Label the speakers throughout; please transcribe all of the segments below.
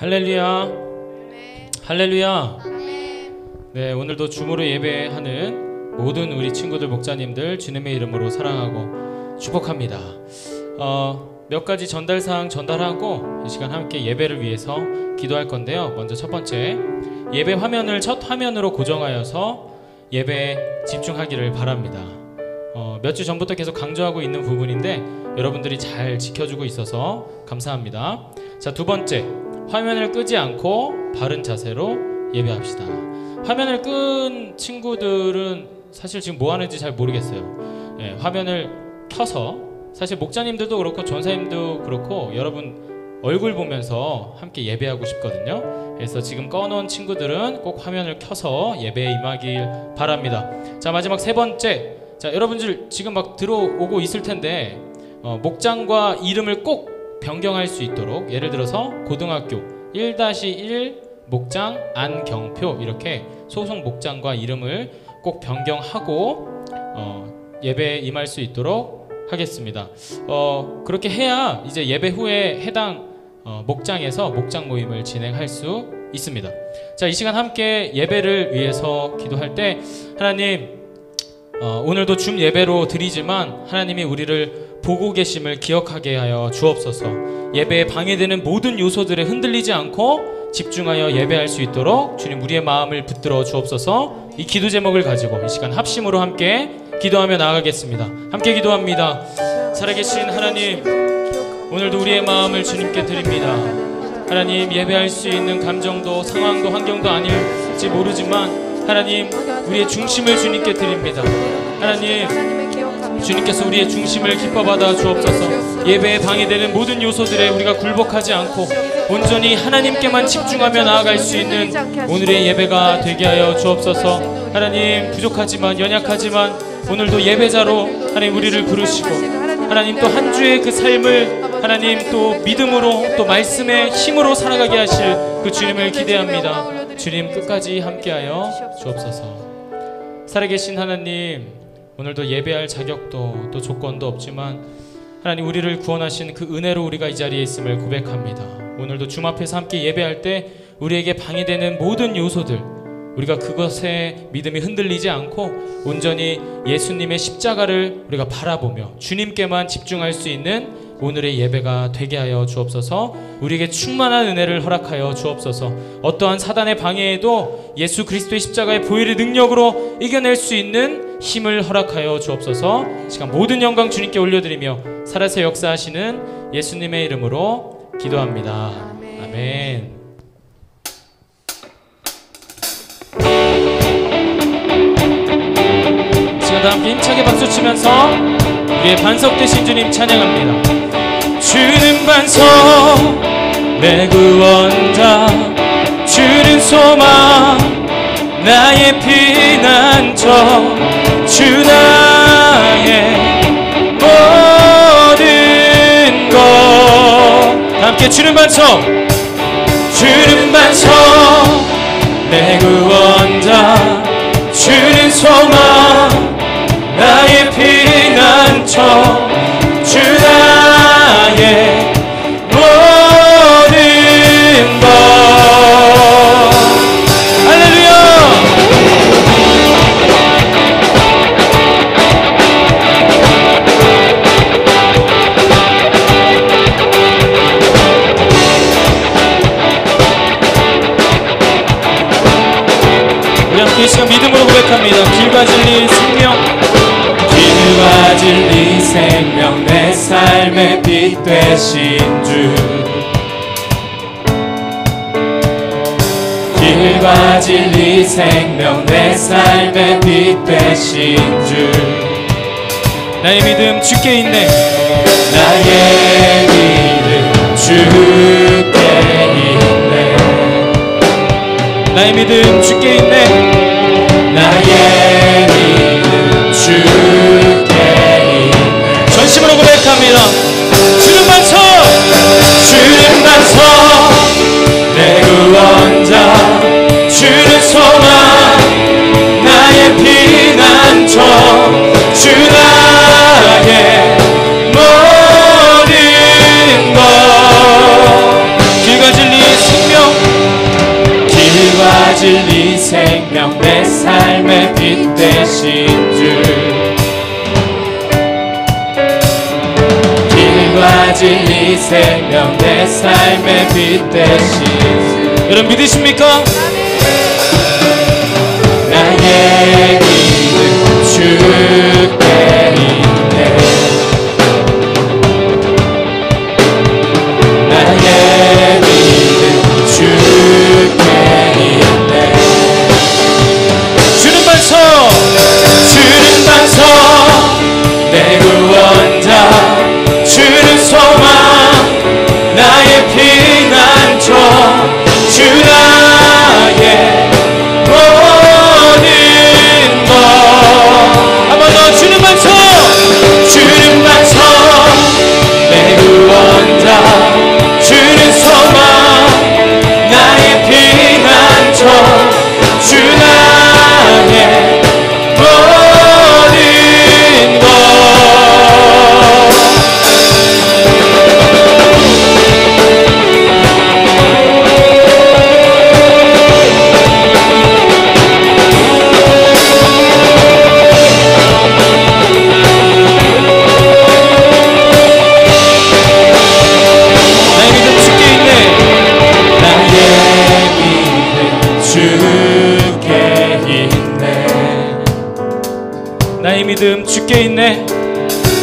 Speaker 1: 할렐루야.
Speaker 2: 네.
Speaker 1: 할렐루야.
Speaker 2: 네.
Speaker 1: 네, 오늘도 줌으로 예배하는 모든 우리 친구들, 목자님들 주님의 이름으로 사랑하고 축복합니다. 몇 가지 전달사항 전달하고 이 시간 함께 예배를 위해서 기도할 건데요. 먼저 첫 번째, 예배 화면을 첫 화면으로 고정하여서 예배에 집중하기를 바랍니다. 몇 주 전부터 계속 강조하고 있는 부분인데 여러분들이 잘 지켜주고 있어서 감사합니다. 자, 두 번째, 화면을 끄지 않고 바른 자세로 예배합시다. 화면을 끈 친구들은 사실 지금 뭐 하는지 잘 모르겠어요. 화면을 켜서, 사실 목자님들도 그렇고 전사님도 그렇고 여러분 얼굴 보면서 함께 예배하고 싶거든요. 그래서 지금 꺼놓은 친구들은 꼭 화면을 켜서 예배에 임하길 바랍니다. 자, 마지막 세 번째, 자, 여러분들 지금 막 들어오고 있을 텐데 목장과 이름을 꼭 변경할 수 있도록, 예를 들어서 고등학교 1-1 목장 안경표, 이렇게 소속 목장과 이름을 꼭 변경하고 예배에 임할 수 있도록 하겠습니다. 그렇게 해야 이제 예배 후에 해당 목장에서 목장 모임을 진행할 수 있습니다. 자, 이 시간 함께 예배를 위해서 기도할 때, 하나님, 오늘도 줌 예배로 드리지만 하나님이 우리를 보고 계심을 기억하게 하여 주옵소서. 예배에 방해되는 모든 요소들에 흔들리지 않고 집중하여 예배할 수 있도록 주님, 우리의 마음을 붙들어 주옵소서. 이 기도 제목을 가지고 이 시간 합심으로 함께 기도하며 나아가겠습니다. 함께 기도합니다. 살아계신 하나님, 오늘도 우리의 마음을 주님께 드립니다. 하나님, 예배할 수 있는 감정도 상황도 환경도 아닐지 모르지만 하나님, 우리의 중심을 주님께 드립니다. 하나님, 주님께서 우리의 중심을 기뻐받아 주옵소서. 예배에 방해되는 모든 요소들에 우리가 굴복하지 않고 온전히 하나님께만 집중하며 나아갈 수 있는 오늘의 예배가 되게 하여 주옵소서. 하나님, 부족하지만 연약하지만 오늘도 예배자로 하나님 우리를 부르시고, 하나님 또 한 주의 그 삶을 하나님 또 믿음으로 또 말씀의 힘으로 살아가게 하실 그 주님을 기대합니다. 주님, 끝까지 함께하여 주옵소서. 살아계신 하나님, 오늘도 예배할 자격도 또 조건도 없지만 하나님, 우리를 구원하신 그 은혜로 우리가 이 자리에 있음을 고백합니다. 오늘도 줌 앞에서 함께 예배할 때 우리에게 방해되는 모든 요소들, 우리가 그것에 믿음이 흔들리지 않고 온전히 예수님의 십자가를 우리가 바라보며 주님께만 집중할 수 있는 오늘의 예배가 되게 하여 주옵소서. 우리에게 충만한 은혜를 허락하여 주옵소서. 어떠한 사단의 방해에도 예수 그리스도의 십자가의 보혈의 능력으로 이겨낼 수 있는 힘을 허락하여 주옵소서. 시간 모든 영광 주님께 올려드리며 살아서 역사하시는 예수님의 이름으로 기도합니다. 아멘. 시간 다 함께 힘차게 박수치면서 우리의 반석 되신 주님 찬양합니다. 주는 반석 내 구원자, 주는 소망 나의 피난처, 주 나의 모든 것. 함께 주는 반석, 주는 반석 내 구원자, 주는 소망 나의 피난처, 주 나의 모든 것. 할렐루야. 우리 함께 이 시간 믿음으로 고백합니다. 길과 진리 생명, 길과 진리 생명 내 삶의 빛 되신 주, 길과 진리 생명 내 삶의 빛 되신 주. 나의 믿음 주께 있네, 나의 믿음 주께 있네, 나의 믿음 주께 있네, 나의 믿음 주께 있네. 전심으로 고백합니다. 주는 반석, 주는 반석 내 구원자, 주는 소망 나의 피난처, 주 나의 모든 것. 진리 생명 내 삶의 빛 되신. 여러분 믿으십니까? 나의 믿음 주께 있네. 나의 믿음 주께 있네. 주는 반석, 주는 반석, 내 구원자, 주는 소망, 나의 피난처, 주 나의 모든 것. 한 번 더. 주는 반석, 주는 반석, 내 구원자, 주는 소망, 나의 피난처, 주 나의 모든 것. 나의 믿음 주께 있네.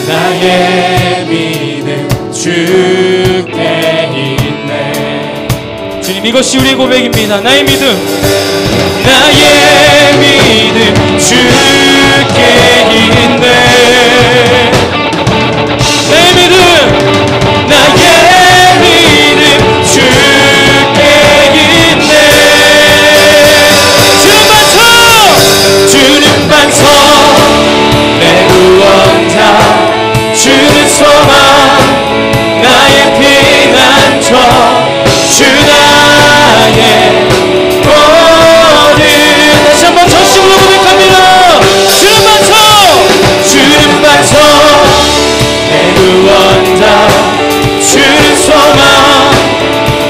Speaker 1: 나의 믿음 주께 있네. 주님, 이것이 우리의 고백입니다. 나의 믿음, 나의 믿음 주께 있네. 나의 믿음, 나의 믿음 주께 있네. 주는 반석, 주는 반석, 내 구원자, 주는 소망, 나의 피난처, 주 나의 모든. 다시 한번 전심으로 고백합니다. 주는 반석, 주는 반석, 내 구원자, 주는 소망,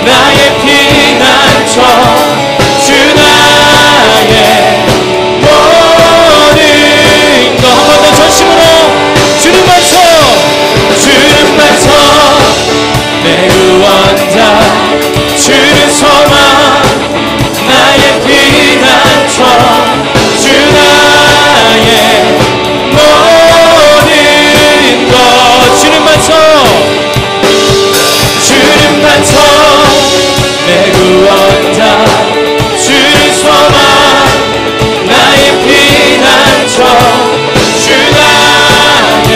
Speaker 1: 나의 피난처, 주 나의 모든 것. 한 번 더 전심으로. 주는 반석, 주는 반석, 내 구원자, 주는 소망, 나의 피난처, 주 나의 모든 것. 주는 반석, 주는 반석, 내 구원자, 주는 소망, 나의 피난처, 주 나의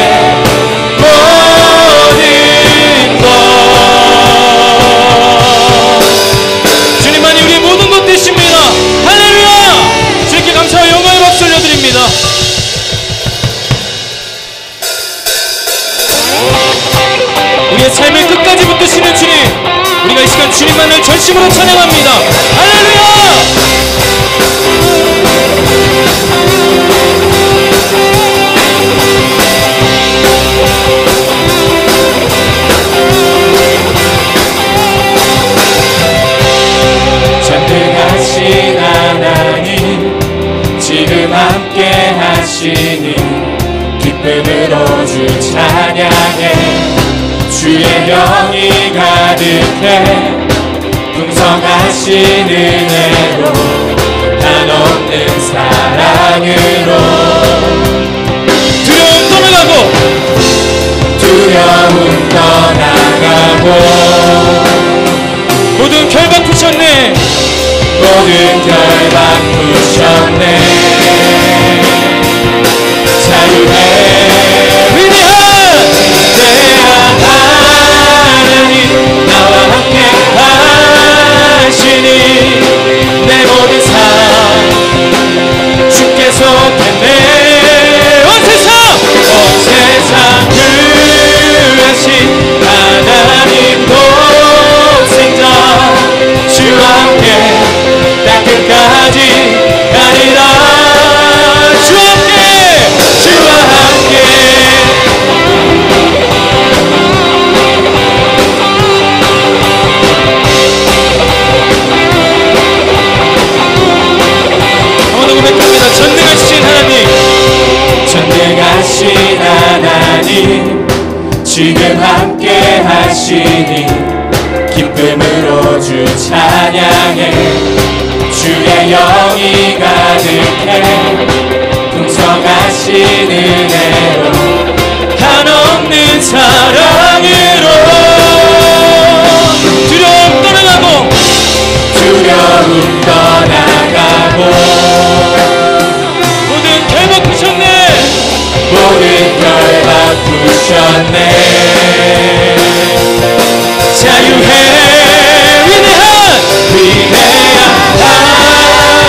Speaker 1: 모든 것. 주님만이 우리의 모든 것 되십니다. 할렐루야. 주님께 감사와 영광의 박수 올려드립니다. 우리의 삶을 끝까지 붙드시는 주님, 우리가 이 시간 주님만을 전심으로 찬양합니다. 할렐루야. 전능하신 하나님, 지금 함께 하시니 기쁨으로 주 찬양해. 주의 영이 가득해 풍성하신 은혜로 한없는 사랑으로 두려움 떠나가고, 두려움 떠나가고, 모든 결박 푸셨네. 모든 결박 푸셨네. 자유해 위대한 하나님, 나와 함께 하시니 내 모든 삶 주께 속했네. 온 세상 구하신 하나님 독생자, 주와 함께 딱 끝까지 가리라. 주와 함께 한번더 고백합니다. 전능하신 하나님, 전능하신 하나님, 지금 함께 하시니 주 찬양해 주의 영이 가득해 풍성하신 은혜로 한없는 사랑으로 두려움 떠나가고 모든 결 바꾸셨네 모든 결 바꾸셨네 자유해 위대한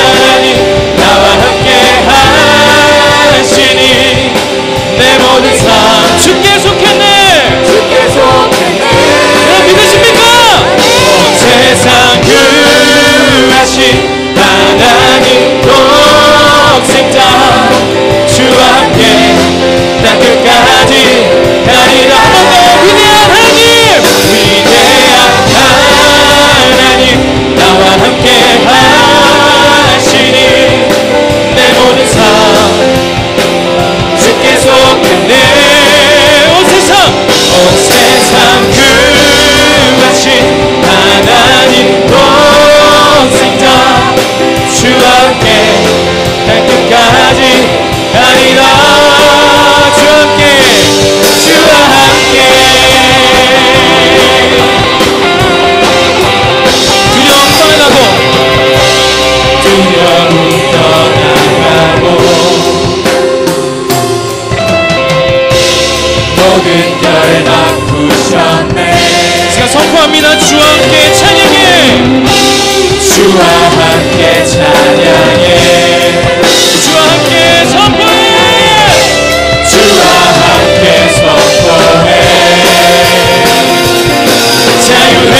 Speaker 1: 하나님 나와 함께 하시니 내 모든 삶 주께 속했네 믿으십니까? 온 세상 구하신 하나님 독생자 주와 함께 땅 끝까지 가리라 한번더 위대한 하나님 나와 함께 하시니 내 모든 삶 주께 속했네 온 세상 구하신 하나님 독생자 주와 함께 땅 끝까지 가리라 주와 함께 두려움 떠나가고 모든 결 바꾸셨네 제가 선포합니다. 주와 함께 찬양해 주와 함께 찬양해 주와 함께 선포해 주와 함께 선포해 자유해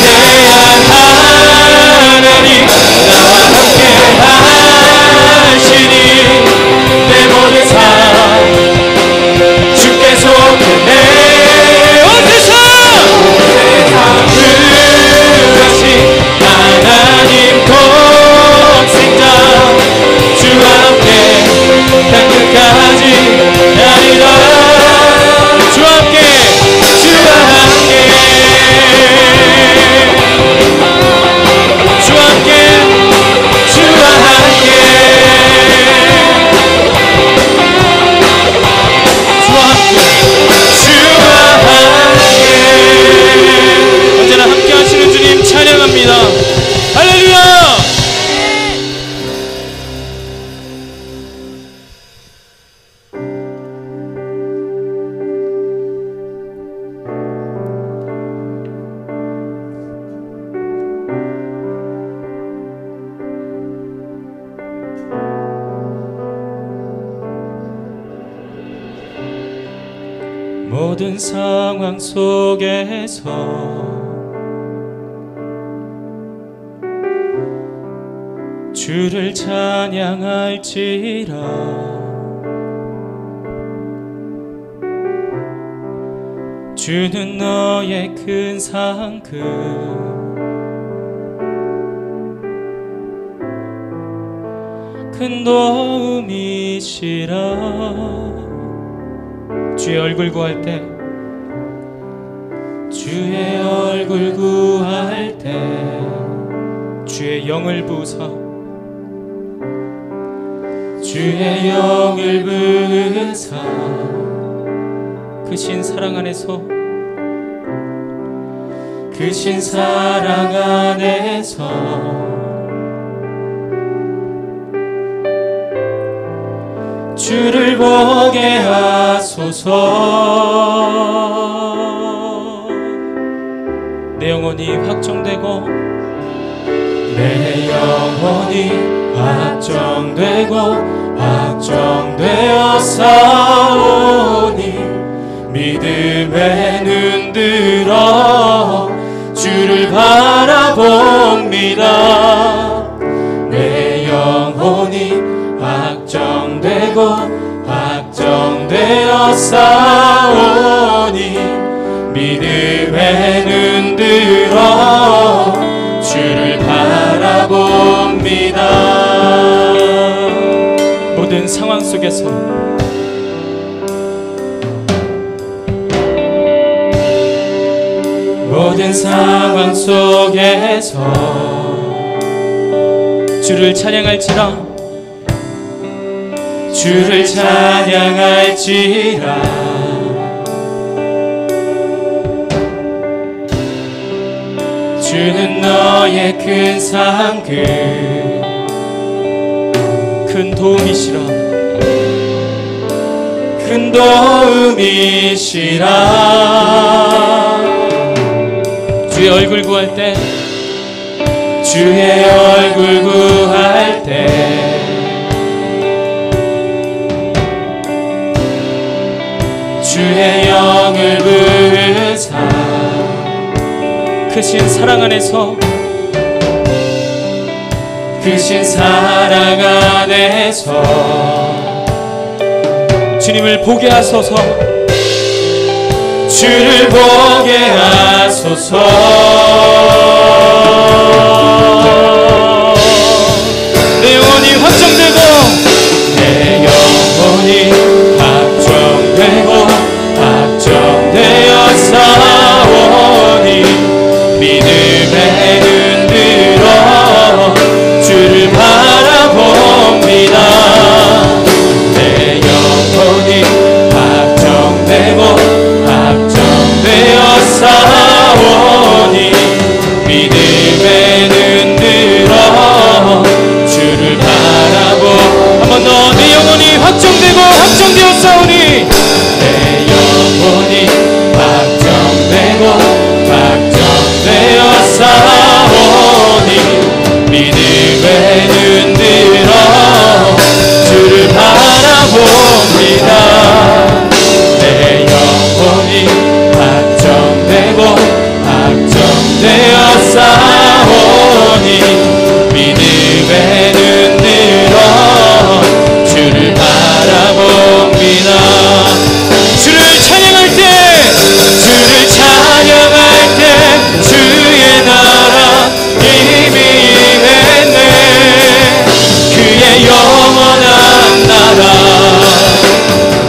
Speaker 1: 위대한 하나님 나와 함께 하시니 내 모든 삶 주께 속했네 온 세상 구하신 하나님 독생자 주와 함께 땅 끝까지 가리라 주와 함께 주와 함께 주와 함께 주와 함께 주와 함께 언제나 함께 하시는 주님 찬양합니다. 할렐루야. 모든 상황 속에서 주를 찬양할지라 주는 너의 큰 상급 큰 도움이시라 주의 얼굴 구할 때 주의 얼굴 구할 때 주의 영을 부으사 주의 영을 부으사 크신 사랑 안에서 크신 사랑 안에서 주를 보게 하소서 내 영혼이 확정되고 내 영혼이 확정되고 확정되어 싸우니 믿음의 눈 들어 주를 바라봅니다 내 영혼이 확정되고 확정되어 싸우니 믿음의 눈 들어 주를 바라봅니다 모든 상황 속에서 모든 상황 속에서 주를 찬양할지라 주를 찬양할지라 주는 너의 큰 상급 큰 도움이시라 큰 도움이시라 주의 얼굴 구할 때 주의 얼굴 구할 때 주의 영을 부으사 크신 사랑 안에서 크신 사랑 안에서 주님을 보게 하소서 주를 보게 하소서 내 영혼이 확정되고 내 영혼이 확정되고 확정되어 싸우니 믿음의 눈 들어 주를 바라봅니다 내 영혼이 확정되고 확정되어 싸우니 믿음의 눈 들어 주를 바라보 한 번 더 내 영혼이 확정되고 확정되어 싸우니 내 영혼이 확정되고 확정되어 싸우니 믿음의 눈 들어 주를 바라봅니다 내 영혼이 확정되고 확정되어 싸우니 믿음의 눈 들어 주를 바라봅니다 주를 찬양할 때 주를 찬양할 때 주의 나라 이미 임했네 그의 영원한 나라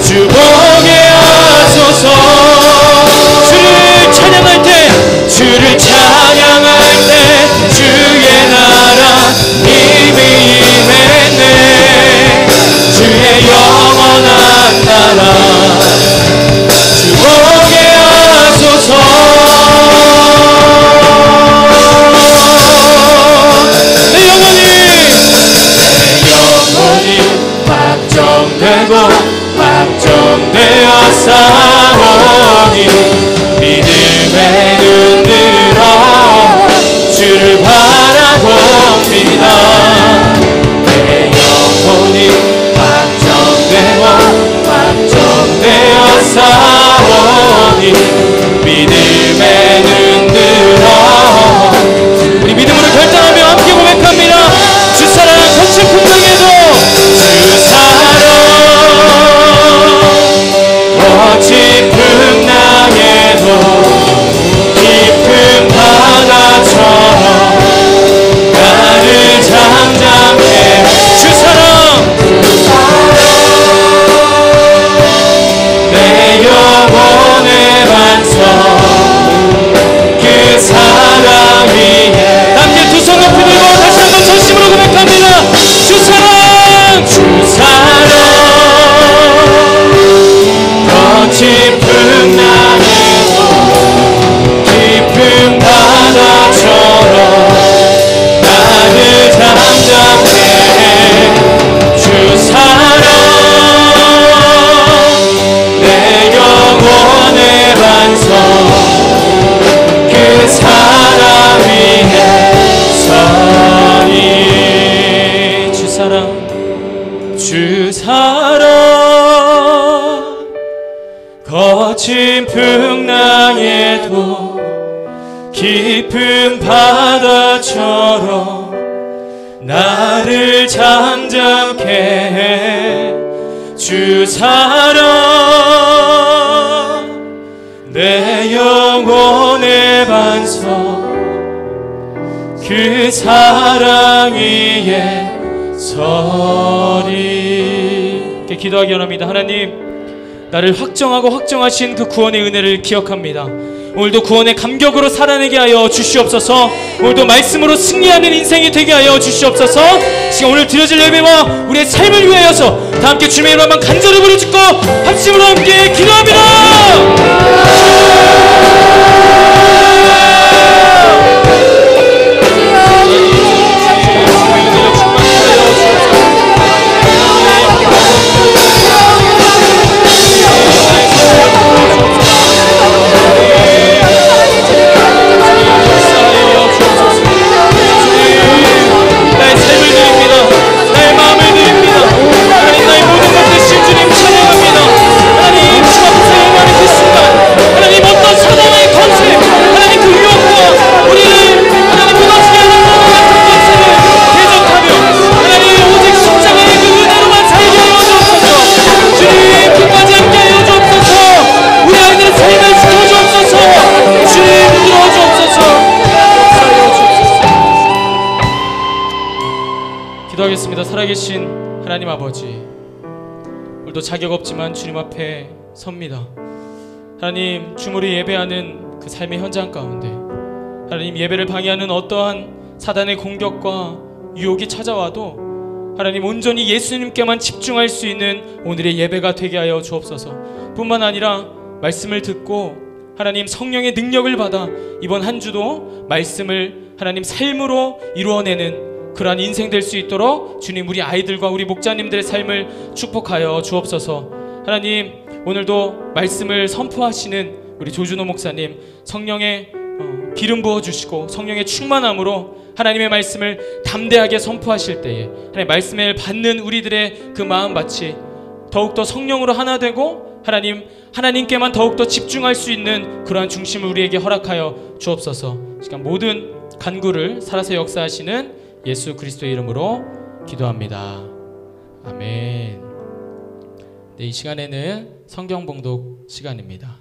Speaker 1: 주 보게 하소서 주를 찬양할 때 주를 찬양할 때 주의 나라 이미 임했네 주의 영원한 나라 주 보게 하소서 내 영혼이 확정되고 확정되어 싸우니 믿음의 눈 들어 주를 바라봅니다 내 영혼이 확정되고 확정되어 싸우니 믿음의 눈 들어 우리 믿음으로 결단하며 함께 고백합니다 주 사랑 거친 풍랑에도 주 사랑 거친 풍랑에도 깊은 바다처럼 나를 잠잠해 주 사랑 내 영혼의 반석 그 사랑 위에 함께 두 손 높이 들고 다시 한번 전심으로 고백합니다 주 사랑 주 사랑 거친 풍랑에도 깊은 바다처럼 나를 잠잠해 주 사랑 내 영혼의 반석 그 사랑 위에 서리 주 사랑 주 사랑 거친 풍랑에도 깊은 바다처럼 나를 잠잠케 해 주 사랑 내 영혼의 반석 그 사랑 위에 서리 이렇게 기도하기 원합니다. 하나님 나를 확정하고 확정하신 그 구원의 은혜를 기억합니다. 오늘도 구원의 감격으로 살아내게 하여 주시옵소서. 오늘도 말씀으로 승리하는 인생이 되게 하여 주시옵소서. 지금 오늘 드려질 예배와 우리의 삶을 위하여서 다 함께 주님의 이름 한번 간절히 부르짖고 합심으로 함께 기도합니다. 기도하겠습니다. 살아계신 하나님 아버지, 오늘도 자격 없지만 주님 앞에 섭니다. 하나님, 주무로 예배하는 그 삶의 현장 가운데 하나님, 예배를 방해하는 어떠한 사단의 공격과 유혹이 찾아와도 하나님, 온전히 예수님께만 집중할 수 있는 오늘의 예배가 되게 하여 주옵소서. 뿐만 아니라 말씀을 듣고 하나님, 성령의 능력을 받아 이번 한 주도 말씀을 하나님 삶으로 이루어내는 그러한 인생 될 수 있도록 주님, 우리 아이들과 우리 목자님들의 삶을 축복하여 주옵소서. 하나님, 오늘도 말씀을 선포하시는 우리 조준호 목사님, 성령의 기름 부어주시고 성령의 충만함으로 하나님의 말씀을 담대하게 선포하실 때에 하나님, 말씀을 받는 우리들의 그 마음밭이 더욱더 성령으로 하나 되고 하나님께만 더욱더 집중할 수 있는 그러한 중심을 우리에게 허락하여 주옵소서. 시간 모든 간구를 살아서 역사하시는 예수 그리스도의 이름으로 기도합니다. 아멘. 네, 이 시간에는 성경 봉독 시간입니다.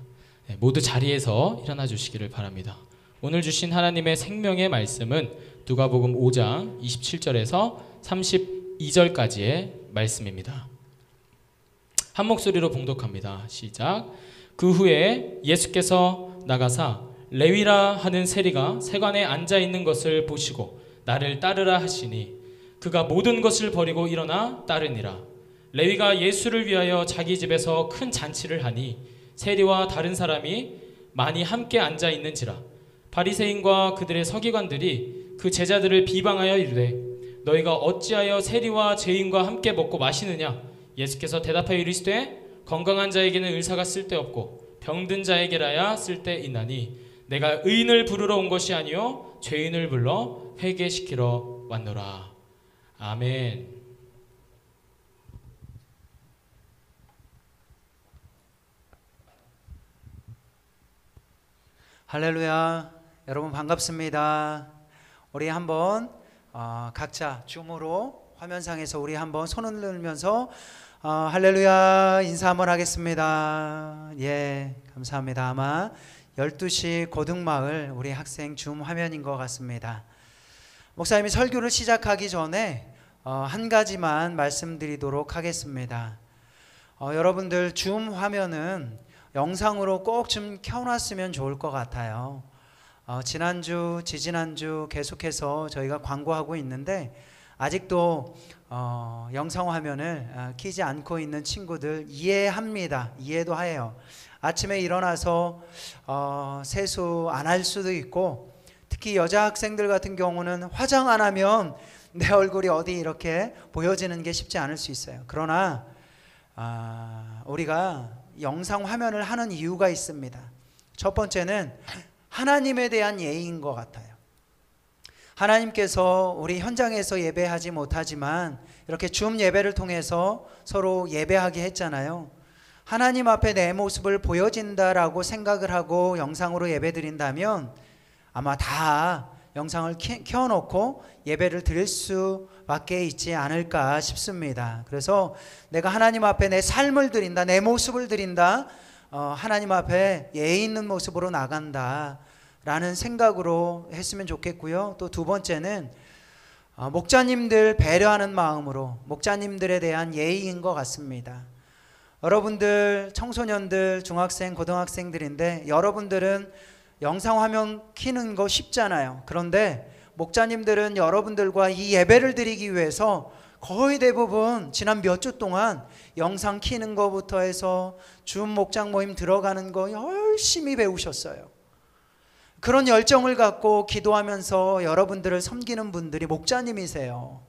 Speaker 1: 네, 모두 자리에서 일어나 주시기를 바랍니다. 오늘 주신 하나님의 생명의 말씀은 누가복음 5장 27절에서 32절까지의 말씀입니다. 한 목소리로 봉독합니다. 시작. 그 후에 예수께서 나가사 레위라 하는 세리가 세관에 앉아 있는 것을 보시고 나를 따르라 하시니 그가 모든 것을 버리고 일어나 따르니라. 레위가 예수를 위하여 자기 집에서 큰 잔치를 하니 세리와 다른 사람이 많이 함께 앉아 있는지라. 바리새인과 그들의 서기관들이 그 제자들을 비방하여 이르되 너희가 어찌하여 세리와 죄인과 함께 먹고 마시느냐. 예수께서 대답하여 이르시되 건강한 자에게는 의사가 쓸데없고 병든 자에게라야 쓸데있나니 내가 의인을 부르러 온 것이 아니요 죄인을 불러 회개시키러 왔노라. 아멘.
Speaker 2: 할렐루야. 여러분 반갑습니다. 우리 한번 각자 줌으로 화면상에서 우리 한번 손을 들면서 할렐루야 인사 한번 하겠습니다. 예, 감사합니다. 아마 12시 고등마을 우리 학생 줌 화면인 것 같습니다. 목사님이 설교를 시작하기 전에 한 가지만 말씀드리도록 하겠습니다. 여러분들 줌 화면은 영상으로 꼭 좀 켜놨으면 좋을 것 같아요. 지난주, 지지난주 계속해서 저희가 광고하고 있는데 아직도 영상 화면을 켜지 않고 있는 친구들 이해합니다. 이해도 해요. 아침에 일어나서 세수 안 할 수도 있고, 특히 여자 학생들 같은 경우는 화장 안 하면 내 얼굴이 어디 이렇게 보여지는 게 쉽지 않을 수 있어요. 그러나 우리가 영상 화면을 하는 이유가 있습니다. 첫 번째는 하나님에 대한 예의인 것 같아요. 하나님께서 우리 현장에서 예배하지 못하지만 이렇게 줌 예배를 통해서 서로 예배하게 했잖아요. 하나님 앞에 내 모습을 보여진다라고 생각을 하고 영상으로 예배 드린다면 아마 다 영상을 켜놓고 예배를 드릴 수밖에 있지 않을까 싶습니다. 그래서 내가 하나님 앞에 내 삶을 드린다, 내 모습을 드린다, 하나님 앞에 예의 있는 모습으로 나간다 라는 생각으로 했으면 좋겠고요. 또 두 번째는 목자님들 배려하는 마음으로 목자님들에 대한 예의인 것 같습니다. 여러분들 청소년들, 중학생, 고등학생들인데 여러분들은 영상 화면 켜는 거 쉽잖아요. 그런데 목자님들은 여러분들과 이 예배를 드리기 위해서 거의 대부분 지난 몇 주 동안 영상 켜는 거부터 해서 줌 목장 모임 들어가는 거 열심히 배우셨어요. 그런 열정을 갖고 기도하면서 여러분들을 섬기는 분들이 목자님이세요.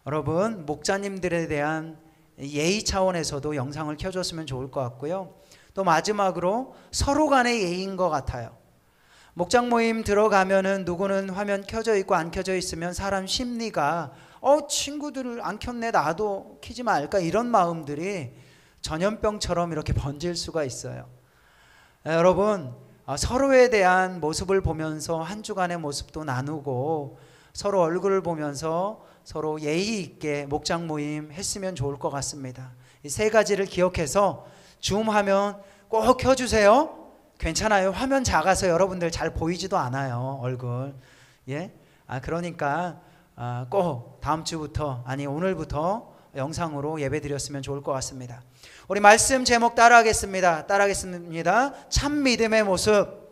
Speaker 2: 여러분, 목자님들에 대한 예의 차원에서도 영상을 켜줬으면 좋을 것 같고요. 또 마지막으로 서로 간의 예의인 것 같아요. 목장 모임 들어가면은 누구는 화면 켜져 있고 안 켜져 있으면 사람 심리가 친구들을 안 켰네, 나도 켜지 말까, 이런 마음들이 전염병처럼 이렇게 번질 수가 있어요. 여러분, 서로에 대한 모습을 보면서 한 주간의 모습도 나누고 서로 얼굴을 보면서 서로 예의 있게 목장 모임 했으면 좋을 것 같습니다. 이 세 가지를 기억해서 줌 화면 꼭 켜주세요. 괜찮아요. 화면 작아서 여러분들 잘 보이지도 않아요, 얼굴. 예? 그러니까 꼭 다음 주부터, 아니 오늘부터 영상으로 예배 드렸으면 좋을 것 같습니다. 우리 말씀 제목 따라하겠습니다. 참 믿음의 모습.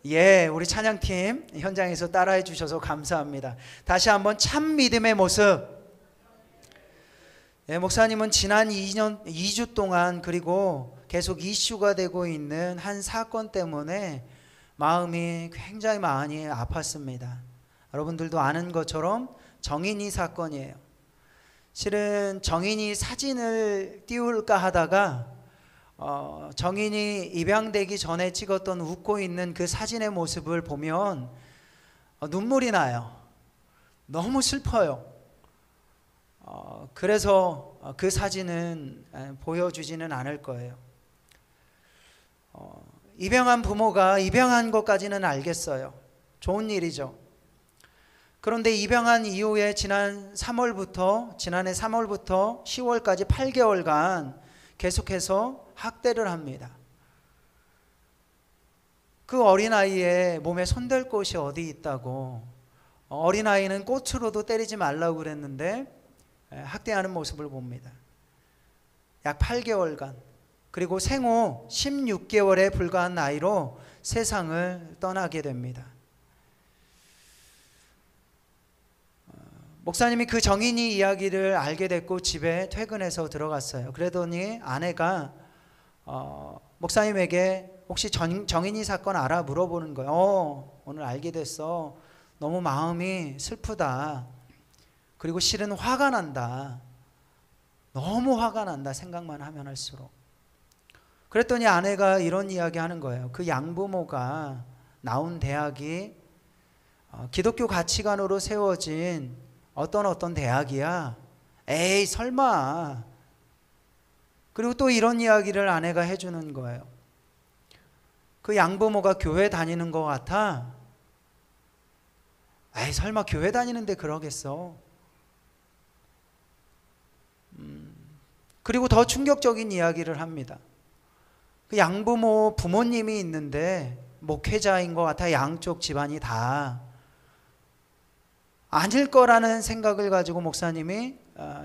Speaker 2: 예, 우리 찬양팀 현장에서 따라해 주셔서 감사합니다. 다시 한번 참 믿음의 모습. 예, 목사님은 지난 2주 동안 그리고 계속 이슈가 되고 있는 한 사건 때문에 마음이 굉장히 많이 아팠습니다. 여러분들도 아는 것처럼 정인이 사건이에요. 실은 정인이 사진을 띄울까 하다가 정인이 입양되기 전에 찍었던 웃고 있는 그 사진의 모습을 보면 눈물이 나요. 너무 슬퍼요. 그래서 그 사진은 보여주지는 않을 거예요. 입양한 부모가 입양한 것까지는 알겠어요. 좋은 일이죠. 그런데 입양한 이후에 지난해 3월부터 10월까지 8개월간 계속해서 학대를 합니다. 그 어린아이의 몸에 손댈 곳이 어디 있다고, 어린아이는 꽃으로도 때리지 말라고 그랬는데 학대하는 모습을 봅니다. 약 8개월간. 그리고 생후 16개월에 불과한 나이로 세상을 떠나게 됩니다. 목사님이 그 정인이 이야기를 알게 됐고 집에 퇴근해서 들어갔어요. 그러더니 아내가 목사님에게 혹시 정인이 사건 알아? 물어보는 거예요. 오늘 알게 됐어. 너무 마음이 슬프다. 그리고 실은 화가 난다. 너무 화가 난다. 생각만 하면 할수록. 그랬더니 아내가 이런 이야기 하는 거예요. 그 양부모가 나온 대학이 기독교 가치관으로 세워진 어떤 대학이야. 에이 설마. 그리고 또 이런 이야기를 아내가 해주는 거예요. 그 양부모가 교회 다니는 것 같아. 에이 설마 교회 다니는데 그러겠어. 그리고 더 충격적인 이야기를 합니다. 그 양부모 부모님이 있는데 목회자인 것 같아. 양쪽 집안이 다. 아닐 거라는 생각을 가지고 목사님이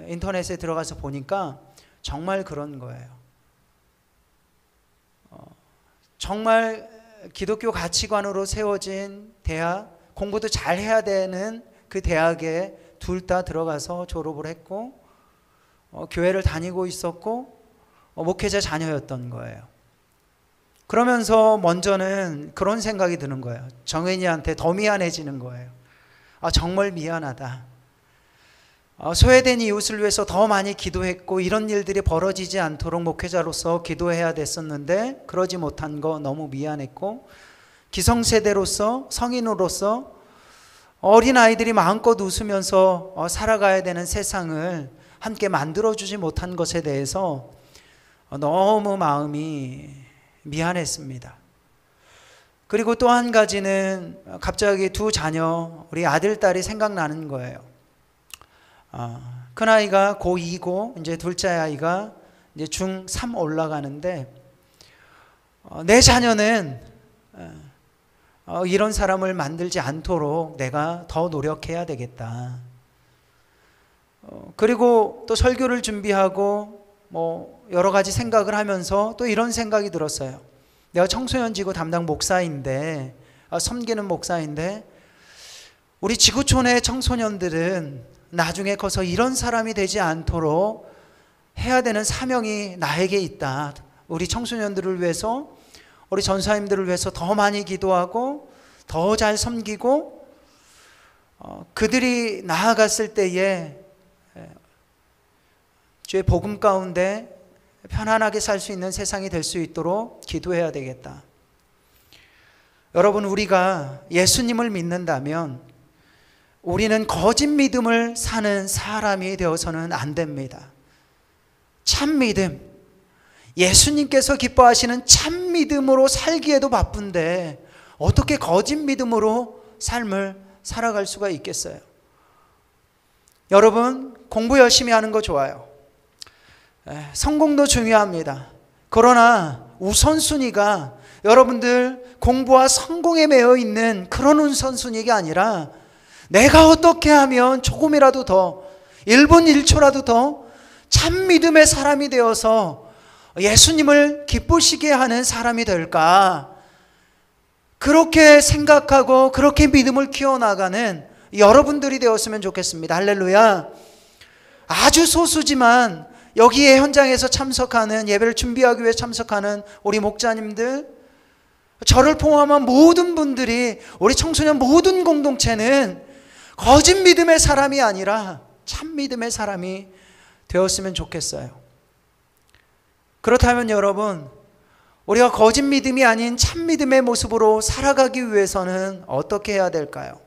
Speaker 2: 인터넷에 들어가서 보니까 정말 그런 거예요. 정말 기독교 가치관으로 세워진 대학, 공부도 잘 해야 되는 그 대학에 둘 다 들어가서 졸업을 했고 교회를 다니고 있었고 목회자 자녀였던 거예요. 그러면서 먼저는 그런 생각이 드는 거예요. 정인이한테 더 미안해지는 거예요. 정말 미안하다. 소외된 이웃을 위해서 더 많이 기도했고 이런 일들이 벌어지지 않도록 목회자로서 기도해야 됐었는데 그러지 못한 거 너무 미안했고, 기성세대로서, 성인으로서 어린아이들이 마음껏 웃으면서 살아가야 되는 세상을 함께 만들어주지 못한 것에 대해서 너무 마음이 미안했습니다. 그리고 또 한 가지는 갑자기 두 자녀, 우리 아들, 딸이 생각나는 거예요. 큰아이가 고2고 이제 둘째 아이가 이제 중3 올라가는데 내 자녀는 이런 사람을 만들지 않도록 내가 더 노력해야 되겠다. 그리고 또 설교를 준비하고 뭐 여러 가지 생각을 하면서 또 이런 생각이 들었어요. 내가 청소년 지구 담당 목사인데, 섬기는 목사인데, 우리 지구촌의 청소년들은 나중에 커서 이런 사람이 되지 않도록 해야 되는 사명이 나에게 있다. 우리 청소년들을 위해서, 우리 전사님들을 위해서 더 많이 기도하고 더 잘 섬기고, 그들이 나아갔을 때에 주의 복음 가운데 편안하게 살 수 있는 세상이 될 수 있도록 기도해야 되겠다. 여러분, 우리가 예수님을 믿는다면 우리는 거짓 믿음을 사는 사람이 되어서는 안 됩니다. 참 믿음, 예수님께서 기뻐하시는 참 믿음으로 살기에도 바쁜데 어떻게 거짓 믿음으로 삶을 살아갈 수가 있겠어요? 여러분, 공부 열심히 하는 거 좋아요. 성공도 중요합니다. 그러나 우선순위가 여러분들 공부와 성공에 매여 있는 그런 우선순위가 아니라 내가 어떻게 하면 조금이라도 더 1분 1초라도 더 참 믿음의 사람이 되어서 예수님을 기쁘시게 하는 사람이 될까, 그렇게 생각하고 그렇게 믿음을 키워나가는 여러분들이 되었으면 좋겠습니다. 할렐루야. 아주 소수지만 여기에 현장에서 참석하는, 예배를 준비하기 위해 참석하는 우리 목자님들, 저를 포함한 모든 분들이, 우리 청소년 모든 공동체는 거짓 믿음의 사람이 아니라 참 믿음의 사람이 되었으면 좋겠어요. 그렇다면 여러분, 우리가 거짓 믿음이 아닌 참 믿음의 모습으로 살아가기 위해서는 어떻게 해야 될까요?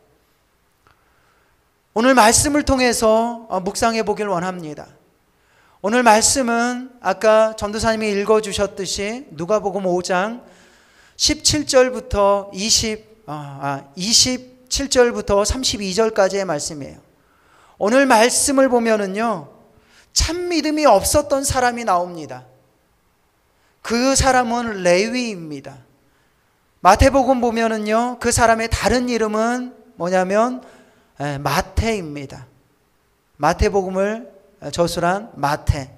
Speaker 2: 오늘 말씀을 통해서 묵상해 보길 원합니다. 오늘 말씀은 아까 전도사님이 읽어주셨듯이 누가복음 5장 17절부터 27절부터 32절까지의 말씀이에요. 오늘 말씀을 보면은요, 참 믿음이 없었던 사람이 나옵니다. 그 사람은 레위입니다. 마태복음 보면은요, 그 사람의 다른 이름은 뭐냐면 마태입니다. 마태복음을 저술한 마태.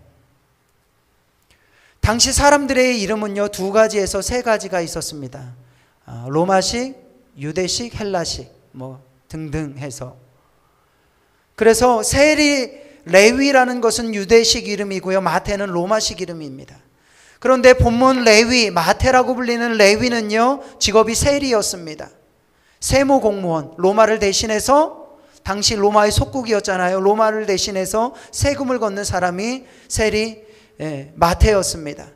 Speaker 2: 당시 사람들의 이름은요, 2가지에서 3가지가 있었습니다. 로마식, 유대식, 헬라식 등등 해서. 그래서 레위라는 것은 유대식 이름이고요, 마태는 로마식 이름입니다. 그런데 본문 레위, 마태라고 불리는 레위는요, 직업이 세리였습니다. 세무 공무원, 로마를 대신해서, 당시 로마의 속국이었잖아요. 로마를 대신해서 세금을 걷는 사람이 세리 마태였습니다.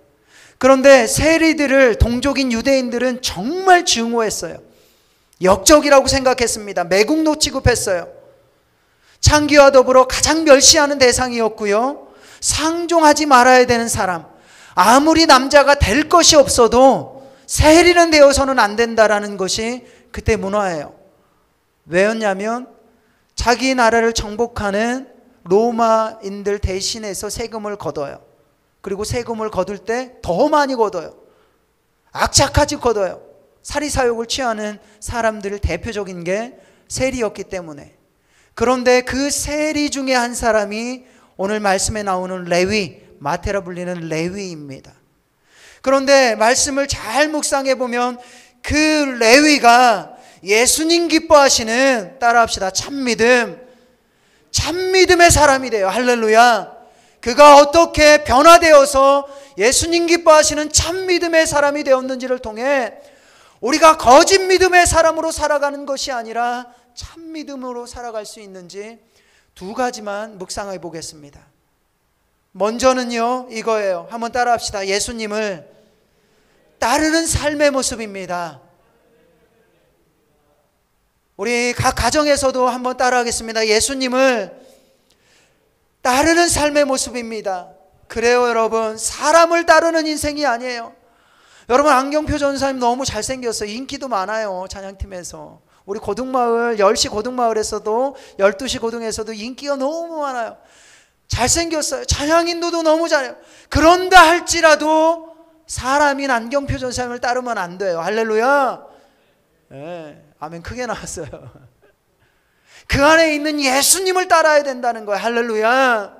Speaker 2: 그런데 세리들을 동족인 유대인들은 정말 증오했어요. 역적이라고 생각했습니다. 매국노 취급했어요. 창기와 더불어 가장 멸시하는 대상이었고요, 상종하지 말아야 되는 사람, 아무리 남자가 될 것이 없어도 세리는 되어서는 안 된다라는 것이 그때 문화예요. 왜였냐면 자기 나라를 정복하는 로마인들 대신해서 세금을 걷어요. 그리고 세금을 거둘 때 더 많이 걷어요. 악착같이 걷어요. 사리사욕을 취하는 사람들 대표적인 게 세리였기 때문에. 그런데 그 세리 중에 한 사람이 오늘 말씀에 나오는 레위, 마태라 불리는 레위입니다. 그런데 말씀을 잘 묵상해 보면 그 레위가 예수님 기뻐하시는, 따라합시다, 참믿음의 사람이 돼요. 할렐루야. 그가 어떻게 변화되어서 예수님 기뻐하시는 참믿음의 사람이 되었는지를 통해 우리가 거짓 믿음의 사람으로 살아가는 것이 아니라 참믿음으로 살아갈 수 있는지 2가지만 묵상해 보겠습니다. 먼저는요, 이거예요. 한번 따라합시다. 예수님을 따르는 삶의 모습입니다. 우리 각 가정에서도 한번 따라하겠습니다. 예수님을 따르는 삶의 모습입니다. 그래요, 여러분. 사람을 따르는 인생이 아니에요. 여러분, 안경표 전사님 너무 잘생겼어요. 인기도 많아요, 찬양팀에서. 우리 고등마을, 10시 고등마을에서도 12시 고등에서도 인기가 너무 많아요. 잘생겼어요. 찬양인도도 너무 잘해요. 그런다 할지라도 사람인 안경표 전사님을 따르면 안 돼요. 할렐루야. 네, 아멘 크게 나왔어요. 그 안에 있는 예수님을 따라야 된다는 거예요. 할렐루야.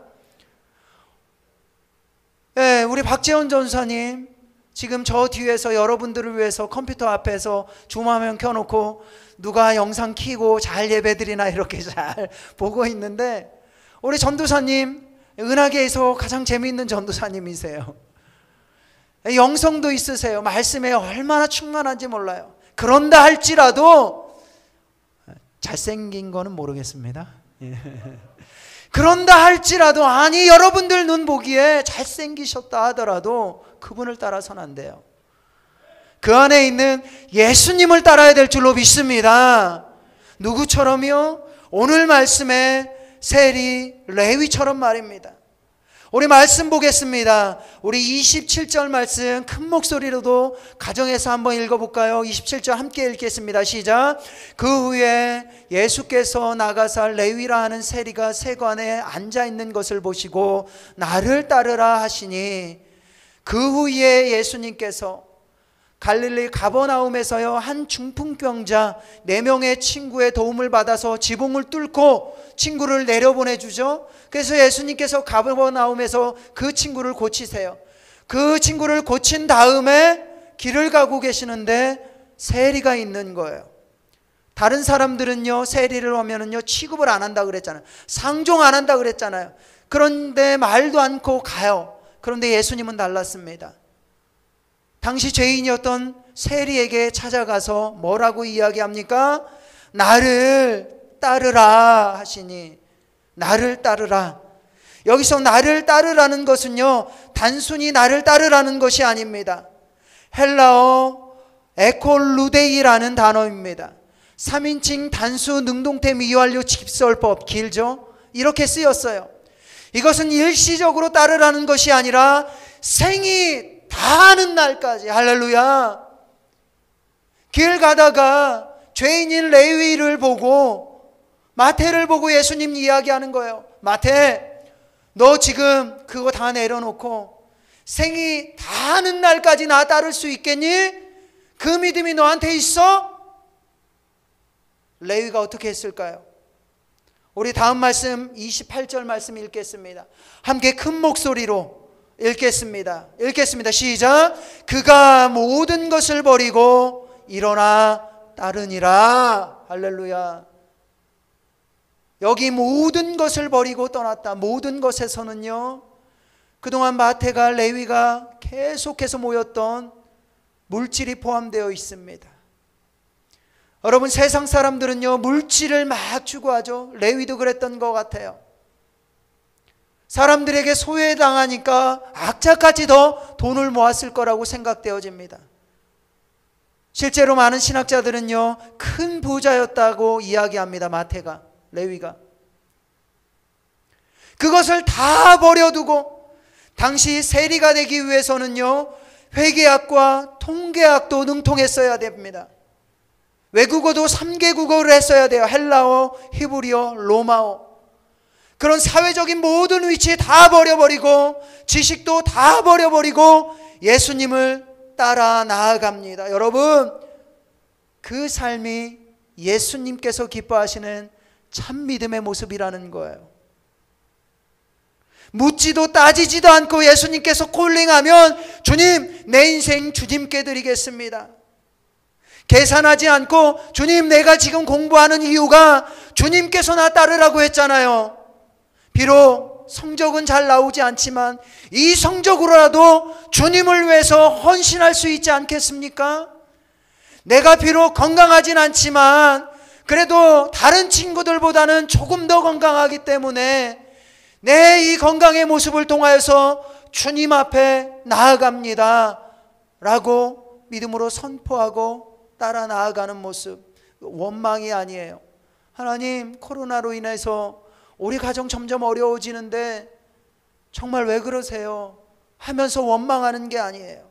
Speaker 2: 네, 우리 박재원 전사님 지금 저 뒤에서 여러분들을 위해서 컴퓨터 앞에서 줌화면 켜놓고 누가 영상 켜고 잘 예배드리나 이렇게 잘 보고 있는데, 우리 전도사님 은하계에서 가장 재미있는 전도사님이세요. 영성도 있으세요. 말씀에 얼마나 충만한지 몰라요. 그런다 할지라도 잘생긴 거는 모르겠습니다. 그런다 할지라도, 아니 여러분들 눈 보기에 잘생기셨다 하더라도 그분을 따라서는 안 돼요. 그 안에 있는 예수님을 따라야 될 줄로 믿습니다. 누구처럼요? 오늘 말씀에 세리 레위처럼 말입니다. 우리 말씀 보겠습니다. 우리 27절 말씀 큰 목소리로도 가정에서 한번 읽어볼까요? 27절 함께 읽겠습니다. 시작. 그 후에 예수께서 나가사 레위라 하는 세리가 세관에 앉아있는 것을 보시고 나를 따르라 하시니, 그 후에 예수님께서 갈릴리 가버나움에서요 한 중풍병자 4명의 친구의 도움을 받아서 지붕을 뚫고 친구를 내려보내주죠. 그래서 예수님께서 가버나움에서 그 친구를 고치세요. 그 친구를 고친 다음에 길을 가고 계시는데 세리가 있는 거예요. 다른 사람들은요 세리를 오면은요 취급을 안 한다 그랬잖아요. 상종 안 한다 그랬잖아요. 그런데 말도 않고 가요. 그런데 예수님은 달랐습니다. 당시 죄인이었던 세리에게 찾아가서 뭐라고 이야기합니까? 나를 따르라 하시니, 나를 따르라. 여기서 나를 따르라는 것은요 단순히 나를 따르라는 것이 아닙니다. 헬라어 에콜루데이라는 단어입니다. 3인칭 단수 능동태 미완료 집설법, 길죠? 이렇게 쓰였어요. 이것은 일시적으로 따르라는 것이 아니라 생이 다하는 날까지. 할렐루야. 길 가다가 죄인인 레위를 보고, 마태를 보고 예수님 이야기하는 거예요. 마태, 너 지금 그거 다 내려놓고 생이 다하는 날까지 나 따를 수 있겠니? 그 믿음이 너한테 있어? 레위가 어떻게 했을까요? 우리 다음 말씀 28절 말씀 읽겠습니다. 함께 큰 목소리로 읽겠습니다. 시작. 그가 모든 것을 버리고 일어나 따르니라. 할렐루야. 여기 모든 것을 버리고 떠났다. 모든 것에서는요 그동안 마태가 레위가 계속해서 모였던 물질이 포함되어 있습니다. 여러분, 세상 사람들은요 물질을 막 추구하죠. 레위도 그랬던 것 같아요. 사람들에게 소외당하니까 악착같이 더 돈을 모았을 거라고 생각되어집니다. 실제로 많은 신학자들은요 큰 부자였다고 이야기합니다. 마태가, 레위가. 그것을 다 버려두고 당시 세리가 되기 위해서는요 회계학과 통계학도 능통했어야 됩니다. 외국어도 3개 국어를 했어야 돼요. 헬라어, 히브리어, 로마어. 그런 사회적인 모든 위치 다 버려버리고 지식도 다 버려버리고 예수님을 따라 나아갑니다. 여러분, 그 삶이 예수님께서 기뻐하시는 참 믿음의 모습이라는 거예요. 묻지도 따지지도 않고 예수님께서 콜링하면 주님, 내 인생 주님께 드리겠습니다. 계산하지 않고 주님, 내가 지금 공부하는 이유가 주님께서 나 따르라고 했잖아요. 비록 성적은 잘 나오지 않지만 이 성적으로라도 주님을 위해서 헌신할 수 있지 않겠습니까? 내가 비록 건강하진 않지만 그래도 다른 친구들보다는 조금 더 건강하기 때문에 내 이 건강의 모습을 통하여서 주님 앞에 나아갑니다 라고 믿음으로 선포하고 따라 나아가는 모습, 원망이 아니에요. 하나님, 코로나로 인해서 우리 가정 점점 어려워지는데 정말 왜 그러세요? 하면서 원망하는 게 아니에요.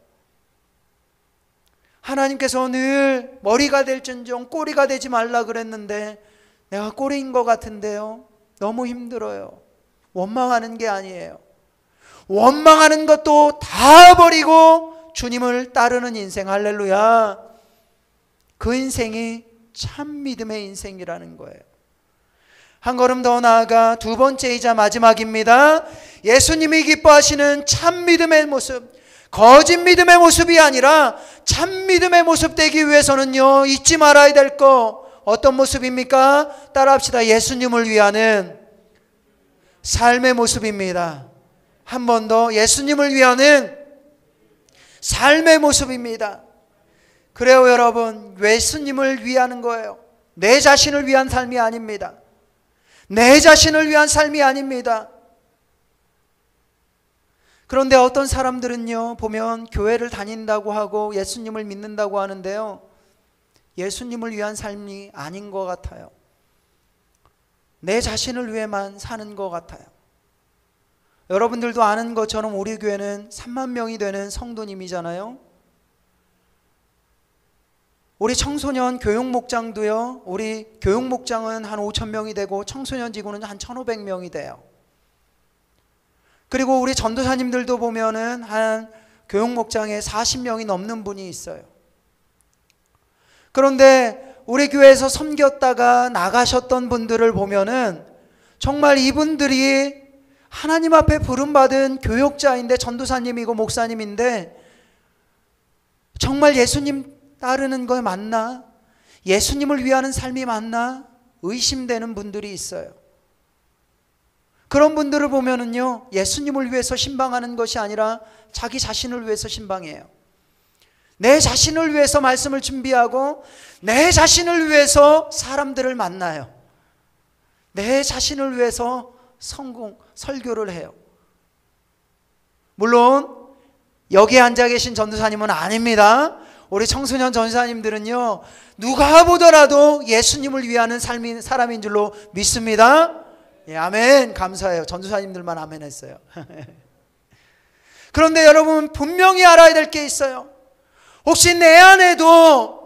Speaker 2: 하나님께서 늘 머리가 될진정 꼬리가 되지 말라 그랬는데 내가 꼬리인 것 같은데요, 너무 힘들어요. 원망하는 게 아니에요. 원망하는 것도 다 버리고 주님을 따르는 인생. 할렐루야. 그 인생이 참 믿음의 인생이라는 거예요. 한 걸음 더 나아가 두 번째이자 마지막입니다. 예수님이 기뻐하시는 참 믿음의 모습. 거짓 믿음의 모습이 아니라 참 믿음의 모습 되기 위해서는요, 잊지 말아야 될 거 어떤 모습입니까? 따라합시다. 예수님을 위하는 삶의 모습입니다. 한 번 더, 예수님을 위하는 삶의 모습입니다. 그래요 여러분, 예수님을 위하는 거예요. 내 자신을 위한 삶이 아닙니다. 내 자신을 위한 삶이 아닙니다. 그런데 어떤 사람들은요, 보면 교회를 다닌다고 하고 예수님을 믿는다고 하는데요, 예수님을 위한 삶이 아닌 것 같아요. 내 자신을 위해만 사는 것 같아요. 여러분들도 아는 것처럼 우리 교회는 3만 명이 되는 성도님이잖아요. 우리 청소년 교육목장도요, 우리 교육목장은 한 5천 명이 되고 청소년 지구는 한 1,500명이 돼요. 그리고 우리 전도사님들도 보면은 한 교육목장에 40명이 넘는 분이 있어요. 그런데 우리 교회에서 섬겼다가 나가셨던 분들을 보면은 정말 이분들이 하나님 앞에 부름받은 교역자인데, 전도사님이고 목사님인데, 정말 예수님 따르는 거 맞나? 예수님을 위하는 삶이 맞나? 의심되는 분들이 있어요. 그런 분들을 보면은요, 예수님을 위해서 신방하는 것이 아니라 자기 자신을 위해서 신방해요. 내 자신을 위해서 말씀을 준비하고 내 자신을 위해서 사람들을 만나요. 내 자신을 위해서 설교를 해요. 물론 여기에 앉아 계신 전도사님은 아닙니다. 우리 청소년 전도사님들은요, 누가 보더라도 예수님을 위하는 사람인 줄로 믿습니다. 예, 아멘. 감사해요. 전도사님들만 아멘 했어요. 그런데 여러분, 분명히 알아야 될 게 있어요. 혹시 내 안에도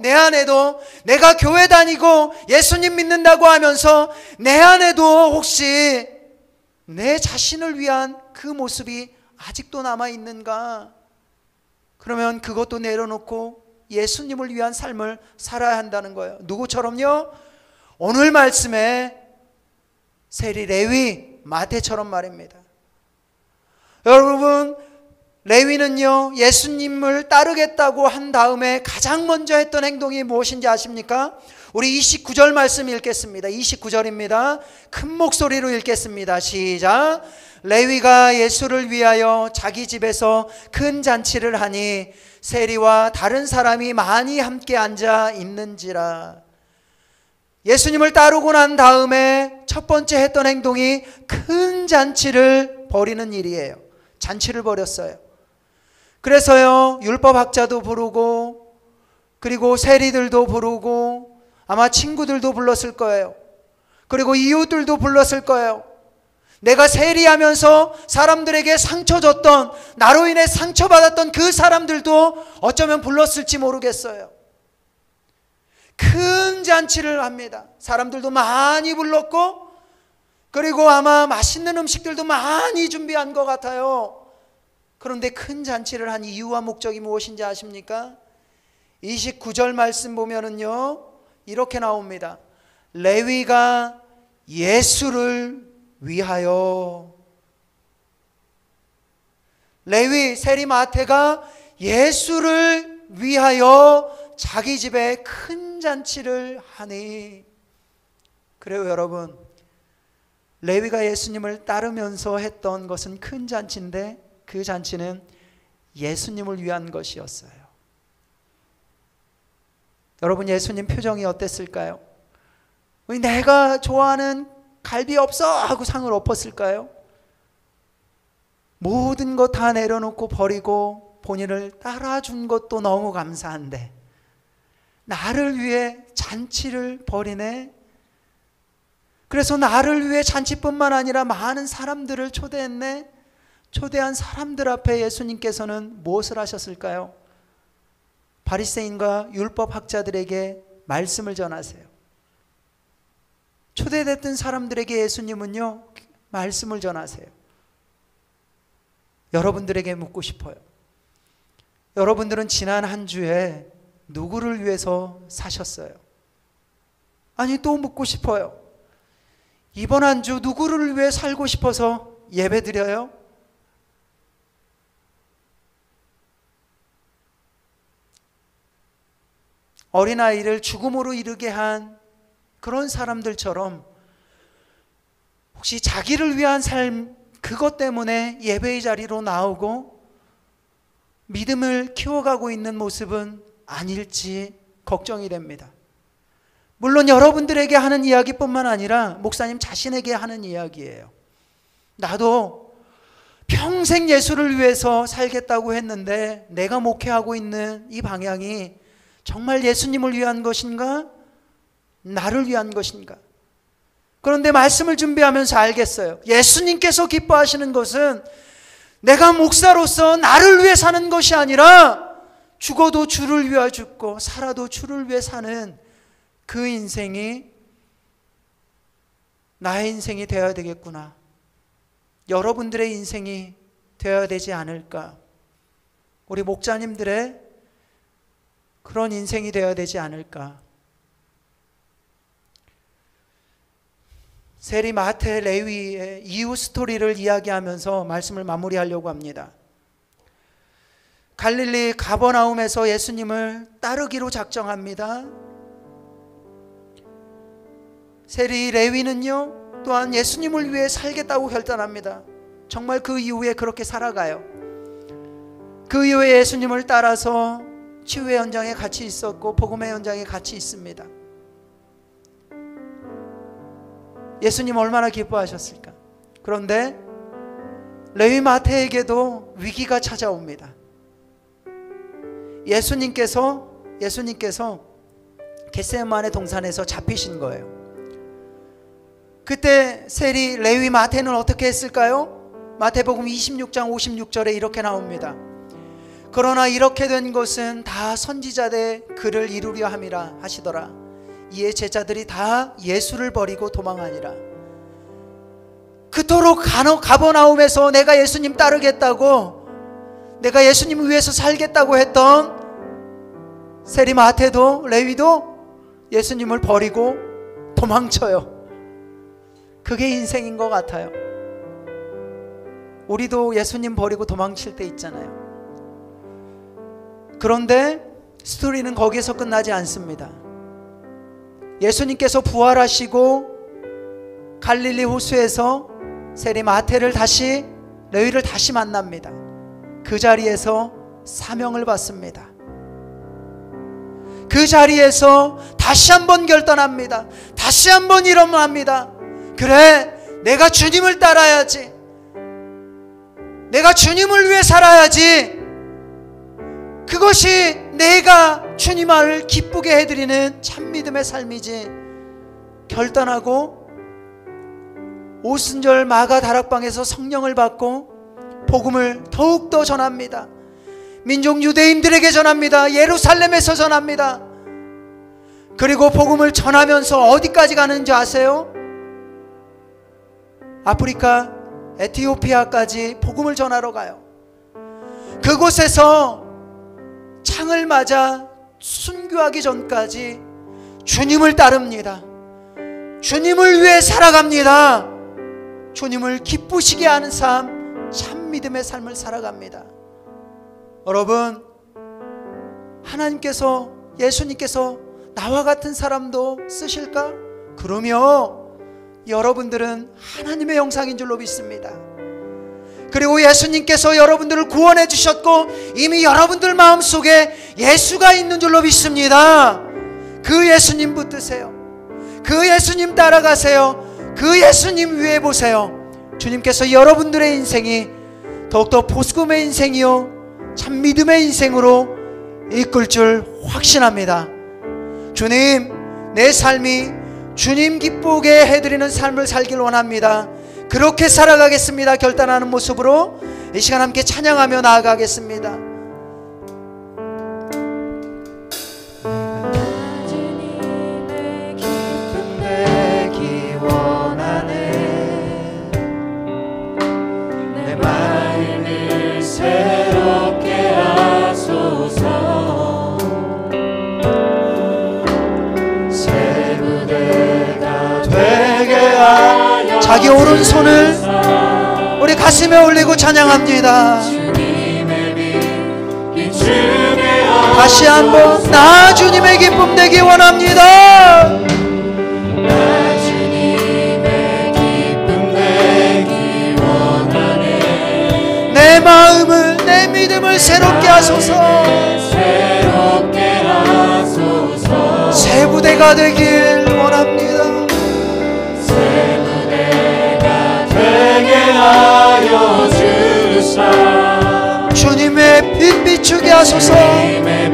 Speaker 2: 내가 교회 다니고 예수님 믿는다고 하면서 내 안에도 혹시 내 자신을 위한 그 모습이 아직도 남아 있는가? 그러면 그것도 내려놓고 예수님을 위한 삶을 살아야 한다는 거예요. 누구처럼요? 오늘 말씀에 세리, 레위, 마태처럼 말입니다. 여러분, 레위는요, 예수님을 따르겠다고 한 다음에 가장 먼저 했던 행동이 무엇인지 아십니까? 우리 29절 말씀 읽겠습니다. 29절입니다. 큰 목소리로 읽겠습니다. 시작. 레위가 예수를 위하여 자기 집에서 큰 잔치를 하니 세리와 다른 사람이 많이 함께 앉아 있는지라. 예수님을 따르고 난 다음에 첫 번째 했던 행동이 큰 잔치를 벌이는 일이에요. 잔치를 벌였어요. 그래서요, 율법학자도 부르고, 그리고 세리들도 부르고, 아마 친구들도 불렀을 거예요. 그리고 이웃들도 불렀을 거예요. 내가 세리하면서 사람들에게 상처 줬던, 나로 인해 상처받았던 그 사람들도 어쩌면 불렀을지 모르겠어요. 큰 잔치를 합니다. 사람들도 많이 불렀고, 그리고 아마 맛있는 음식들도 많이 준비한 것 같아요. 그런데 큰 잔치를 한 이유와 목적이 무엇인지 아십니까? 29절 말씀 보면은요, 이렇게 나옵니다. 레위가 예수를 위하여. 레위, 세리, 마태가 예수를 위하여 자기 집에 큰 잔치를 하니. 그래요 여러분, 레위가 예수님을 따르면서 했던 것은 큰 잔치인데 그 잔치는 예수님을 위한 것이었어요. 여러분, 예수님 표정이 어땠을까요? 내가 좋아하는 갈비 없어 하고 상을 엎었을까요? 모든 것 다 내려놓고 버리고 본인을 따라준 것도 너무 감사한데 나를 위해 잔치를 벌이네. 그래서 나를 위해 잔치뿐만 아니라 많은 사람들을 초대했네. 초대한 사람들 앞에 예수님께서는 무엇을 하셨을까요? 바리새인과 율법학자들에게 말씀을 전하세요. 초대됐던 사람들에게 예수님은요, 말씀을 전하세요. 여러분들에게 묻고 싶어요. 여러분들은 지난 한 주에 누구를 위해서 사셨어요? 아니, 또 묻고 싶어요. 이번 한 주 누구를 위해 살고 싶어서 예배드려요? 어린아이를 죽음으로 이르게 한 그런 사람들처럼 혹시 자기를 위한 삶, 그것 때문에 예배의 자리로 나오고 믿음을 키워가고 있는 모습은 아닐지 걱정이 됩니다. 물론 여러분들에게 하는 이야기뿐만 아니라 목사님 자신에게 하는 이야기예요. 나도 평생 예수를 위해서 살겠다고 했는데 내가 목회하고 있는 이 방향이 정말 예수님을 위한 것인가? 나를 위한 것인가? 그런데 말씀을 준비하면서 알겠어요. 예수님께서 기뻐하시는 것은 내가 목사로서 나를 위해 사는 것이 아니라 죽어도 주를 위해 죽고 살아도 주를 위해 사는 그 인생이 나의 인생이 되어야 되겠구나. 여러분들의 인생이 되어야 되지 않을까. 우리 목자님들의 그런 인생이 되어야 되지 않을까. 세리, 마태, 레위의 이후 스토리를 이야기하면서 말씀을 마무리하려고 합니다. 갈릴리 가버나움에서 예수님을 따르기로 작정합니다. 세리, 레위는요 또한 예수님을 위해 살겠다고 결단합니다. 정말 그 이후에 그렇게 살아가요. 그 이후에 예수님을 따라서 치유의 현장에 같이 있었고 복음의 현장에 같이 있습니다. 예수님 얼마나 기뻐하셨을까. 그런데 레위 마태에게도 위기가 찾아옵니다. 예수님께서 겟세마네 동산에서 잡히신 거예요. 그때 세리, 레위, 마태는 어떻게 했을까요? 마태복음 26장 56절에 이렇게 나옵니다. 그러나 이렇게 된 것은 다 선지자들의 글을 이루려 함이라 하시더라. 이에 제자들이 다 예수를 버리고 도망하니라. 그토록 가버나움에서 내가 예수님 따르겠다고, 내가 예수님 위해서 살겠다고 했던 세리, 마태도 레위도 예수님을 버리고 도망쳐요. 그게 인생인 것 같아요. 우리도 예수님 버리고 도망칠 때 있잖아요. 그런데 스토리는 거기에서 끝나지 않습니다. 예수님께서 부활하시고 갈릴리 호수에서 세리 마태를 다시, 레위를 다시 만납니다. 그 자리에서 사명을 받습니다. 그 자리에서 다시 한번 결단합니다. 다시 한번 일어납니다. 그래, 내가 주님을 따라야지. 내가 주님을 위해 살아야지. 그것이 내가 주님을 기쁘게 해드리는 참 믿음의 삶이지. 결단하고 오순절 마가 다락방에서 성령을 받고 복음을 더욱더 전합니다. 민족 유대인들에게 전합니다. 예루살렘에서 전합니다. 그리고 복음을 전하면서 어디까지 가는지 아세요? 아프리카, 에티오피아까지 복음을 전하러 가요. 그곳에서 창을 맞아 순교하기 전까지 주님을 따릅니다. 주님을 위해 살아갑니다. 주님을 기쁘시게 하는 삶, 참 믿음의 삶을 살아갑니다. 여러분, 하나님께서, 예수님께서 나와 같은 사람도 쓰실까? 그러면 여러분들은 하나님의 형상인 줄로 믿습니다. 그리고 예수님께서 여러분들을 구원해 주셨고 이미 여러분들 마음속에 예수가 있는 줄로 믿습니다. 그 예수님 붙드세요. 그 예수님 따라가세요. 그 예수님 위에 보세요. 주님께서 여러분들의 인생이 더욱더 복음의 인생이요 참 믿음의 인생으로 이끌 줄 확신합니다. 주님, 내 삶이 주님 기쁘게 해드리는 삶을 살길 원합니다. 그렇게 살아가겠습니다. 결단하는 모습으로 이 시간 함께 찬양하며 나아가겠습니다. 주님의 기쁨 되기 원하네. 내 마음을 새롭게 하소서. 새 무대가 되게 하소서. 자기 오른손을 우리 가슴에 올리고 찬양합니다. 다시 한번 나 주님의 기쁨 되기 원합니다.
Speaker 3: 나 주님의 기쁨 되기 원하네.
Speaker 2: 내 마음을 내 믿음을 새롭게 하소서.
Speaker 3: 새롭게 하소서.
Speaker 2: 새 부대가 되길 원합니다.
Speaker 3: 새 부대가 되게 하여 주사.
Speaker 2: 주님의 빛 비추게 하소서.
Speaker 3: 주님의 빛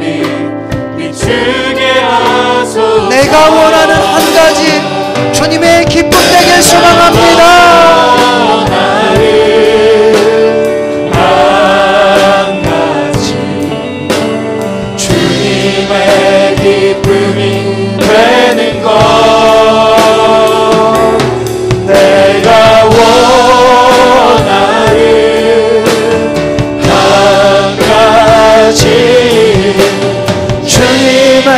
Speaker 3: 비추게 하소서.
Speaker 2: 내가 원하는 한 가지 주님의 기쁨 되길 소망합니다.
Speaker 3: 한 가지 주님의 기쁨이 되는 것 내가 원하는 한 가지 주님의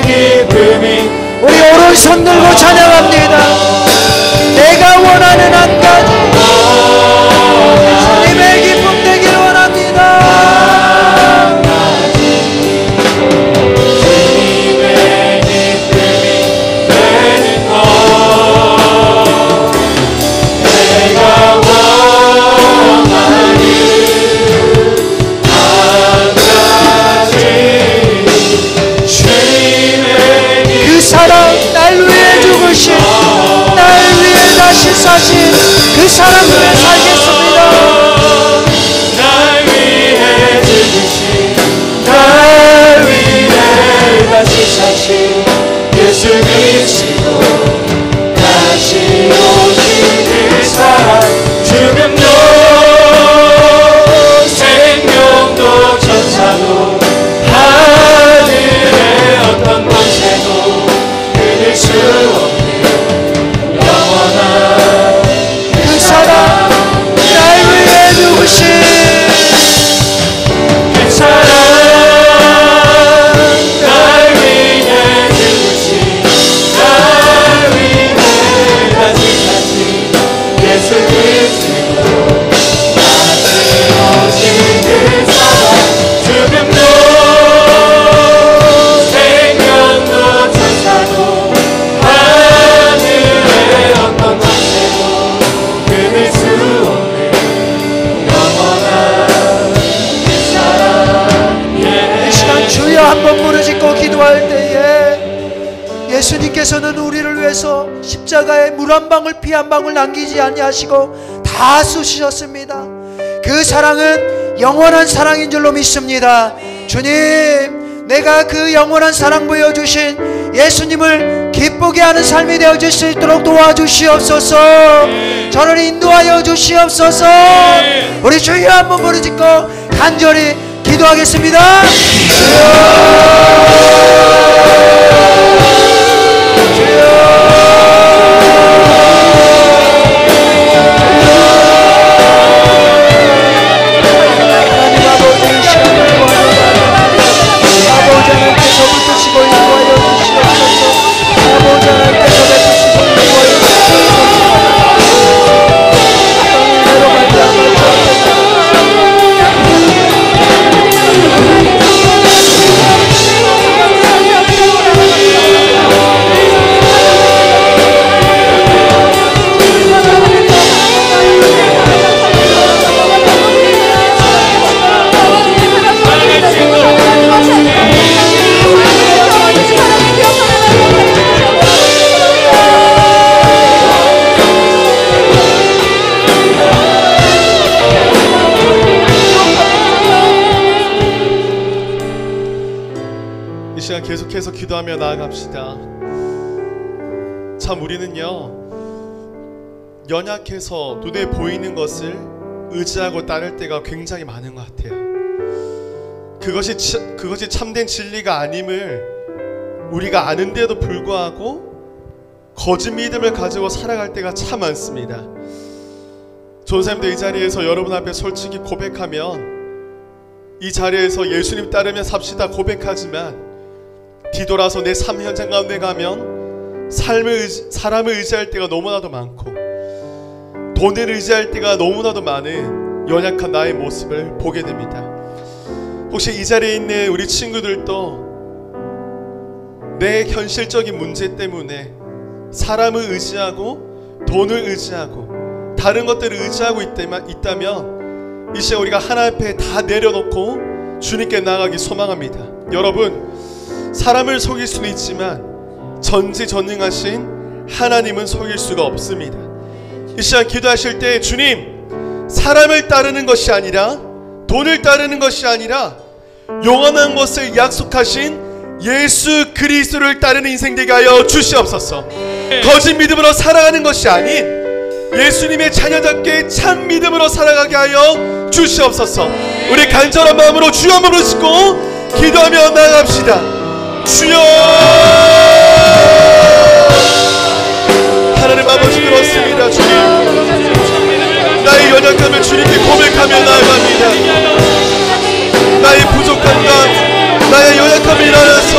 Speaker 3: 기쁨이.
Speaker 2: 우리 오른손 손 들고 찬양합니다. 내가 원하는 한 가지 주님의 기쁨 되길 원합니다.
Speaker 3: 주님의 기쁨이 되는 것 내가 원하는 한 가지 주님의
Speaker 2: 그 사랑 날 위해 죽으신 날 위해 다시 사신 그 사랑 위해 살겠습니다.
Speaker 3: 날 위해 죽으신 날 위해 다시 사신 예수 그리스도 다시 오신 그 사랑 죽음도 생명도 천사도 하늘의 어떤 권세도 끊을 수 없는 영원한
Speaker 2: 그 사랑 날 위해 죽으신
Speaker 3: 그 사랑 날 위해 죽으신 날 위해 다시 사신 예수 그리스도 다시 오신 그 사랑 죽음도 생명도 천사도 하늘의 어떤 권세도 끊을 수 없는 영원한 그 사랑
Speaker 2: 이 시간 주여 한번 부르짖고 기도할 때에 예수님께서는 우리를 위해서 십자가에 물 한 방울 피 한 방울 남기지 아니하시고 다 쑤시셨습니다. 그 사랑은 영원한 사랑인 줄로 믿습니다. 주님, 내가 그 영원한 사랑 보여주신 예수님을 기쁘게 하는 삶이 되어질 수 있도록 도와주시옵소서. 저를 인도하여 주시옵소서. 우리 주여 한번 부르짖고 간절히 기도하겠습니다. 하나님 아버지, 이 시간을 아버지 하나님께서 붙드시고 인도하여 주시옵소서. 아버지 하나님께서 베푸시고 인도하여 주시옵소서. 땅을 내로 말미암아
Speaker 4: 이 시간 계속해서 기도하며 나아갑시다. 참 우리는요, 연약해서 눈에 보이는 것을 의지하고 따를 때가 굉장히 많은 것 같아요. 그것이 참된 진리가 아님을 우리가 아는데도 불구하고 거짓 믿음을 가지고 살아갈 때가 참 많습니다. 전사님도 이 자리에서 여러분 앞에 솔직히 고백하면, 이 자리에서 예수님 따르며 삽시다 고백하지만 뒤돌아서 내 삶 현장 가운데 가면 사람을 의지할 때가 너무나도 많고 돈을 의지할 때가 너무나도 많은 연약한 나의 모습을 보게 됩니다. 혹시 이 자리에 있는 우리 친구들도 내 현실적인 문제 때문에 사람을 의지하고 돈을 의지하고 다른 것들을 의지하고 있다면 이 시간 우리가 하나님 앞에 다 내려놓고 주님께 나아가기 소망합니다. 여러분, 사람을 속일 수는 있지만 전지전능하신 하나님은 속일 수가 없습니다. 이 시간 기도하실 때 주님, 사람을 따르는 것이 아니라 돈을 따르는 것이 아니라 영원한 것을 약속하신 예수 그리스도를 따르는 인생 되게 하여 주시옵소서. 거짓 믿음으로 살아가는 것이 아닌 예수님의 자녀답게 참 믿음으로 살아가게 하여 주시옵소서. 우리 간절한 마음으로 주여 부르시고 기도하며 나아갑시다. 주여, 하나님 아버지 그렇습니다. 주님, 나의 연약함을 주님께 고백하며 나아갑니다. 나의 부족함과 나의 연약함을 인하여서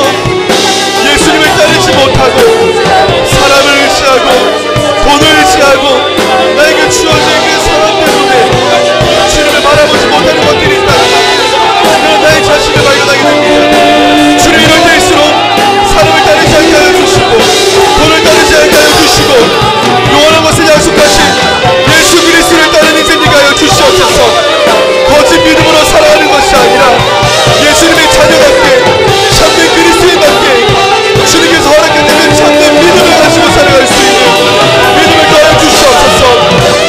Speaker 4: 예수님을 따르지 못하고 사람을 의지하고 돈을 의지하고 나에게 주어진 그 사람 때문에 주님을 바라보지 못하는 것들이 있다. 그런 나의 자신을 발견하게 됩니다. 주님, 이럴 때일수록 사람을 따르지 않게 하여 주시고 돈을 따르지 않게 하여 주시고 영원한 것을 약속하신 예수 그리스도를 따르는 인생 되게 하여 주시옵소서. 거짓 믿음으로 살아가는 것이 아니라 예수님의 자녀답게 참된 그리스도인답게 주님께서 허락해주는 참된 믿음을 가지고 살아갈 수 있는 믿음을 더하여 주시옵소서.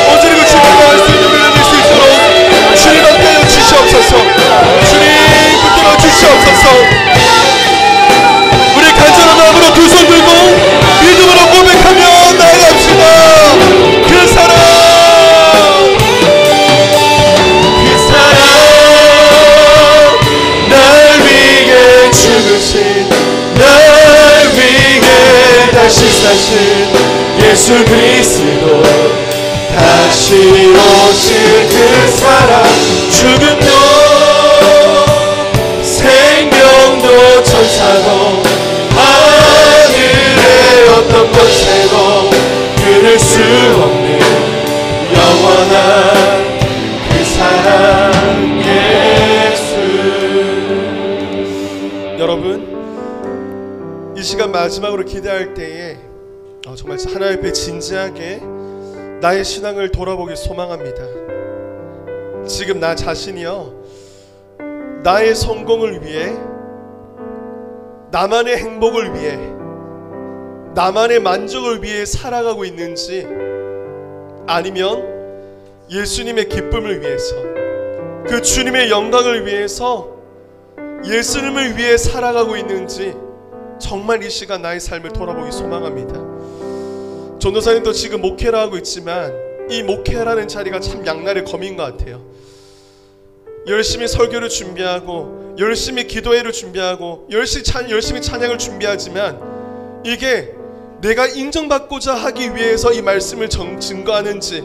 Speaker 4: 언제나 그 주님을 당할 수 있는 믿음이 수 있도록 주님 함께하여 주시옵소서. 주님 붙들어 주시옵소서. 우리 간절한 마음으로 두 손 들고 믿음으로 고백하며 나아갑시다. 그 사랑, 죽으신 날 위해 다시 사신 예수 그리스도, 다시 오실 그 사랑, 죽음도 생명도 천사도 하늘의 어떤 권세도 끊을 수 없는 영원한 그 사랑 예수. 여러분, 이 시간 마지막으로 기도할 때에 정말 하나님 앞에 진지하게 나의 신앙을 돌아보기 소망합니다. 지금 나 자신이요, 나의 성공을 위해, 나만의 행복을 위해, 나만의 만족을 위해 살아가고 있는지, 아니면 예수님의 기쁨을 위해서, 그 주님의 영광을 위해서 예수님을 위해 살아가고 있는지 정말 이 시간 나의 삶을 돌아보기 소망합니다. 전도사님도 지금 목회를 하고 있지만 이 목회라는 자리가 참 양날의 검인 것 같아요. 열심히 설교를 준비하고 열심히 기도회를 준비하고 열심히 찬양을 준비하지만 이게 내가 인정받고자 하기 위해서 이 말씀을 증거하는지,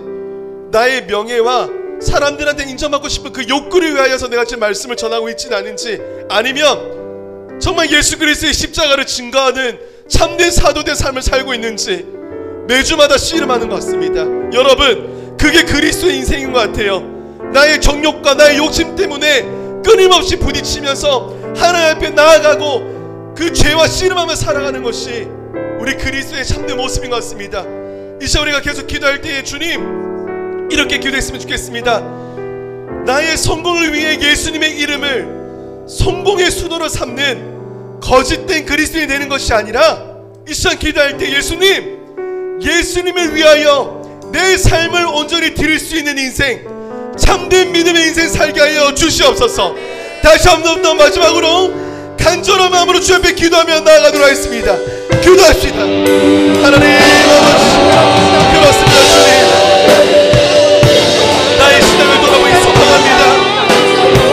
Speaker 4: 나의 명예와 사람들한테 인정받고 싶은 그 욕구를 위하여서 내가 지금 말씀을 전하고 있지는 않은지, 아니면 정말 예수 그리스도의 십자가를 증거하는 참된 사도된 삶을 살고 있는지 매주마다 씨름하는 것 같습니다. 여러분, 그게 그리스도의 인생인 것 같아요. 나의 정욕과 나의 욕심 때문에 끊임없이 부딪히면서 하나님 앞에 나아가고 그 죄와 씨름하며 살아가는 것이 우리 그리스도의 참된 모습인 것 같습니다. 이 시간 우리가 계속 기도할 때에 주님, 이렇게 기도했으면 좋겠습니다. 나의 성공을 위해 예수님의 이름을 성공의 수도로 삼는 거짓된 그리스도인이 되는 것이 아니라 이 시간 기도할 때 예수님을 위하여 내 삶을 온전히 드릴 수 있는 인생, 참된 믿음의 인생 살게 하여 주시옵소서. 다시 한번 더 마지막으로 간절한 마음으로 주 앞에 기도하며 나아가도록 하겠습니다. 기도합시다. 하나님 아버지, 그렇습니다. 주님, 나의 신앙을 돌아보기 소망합니다.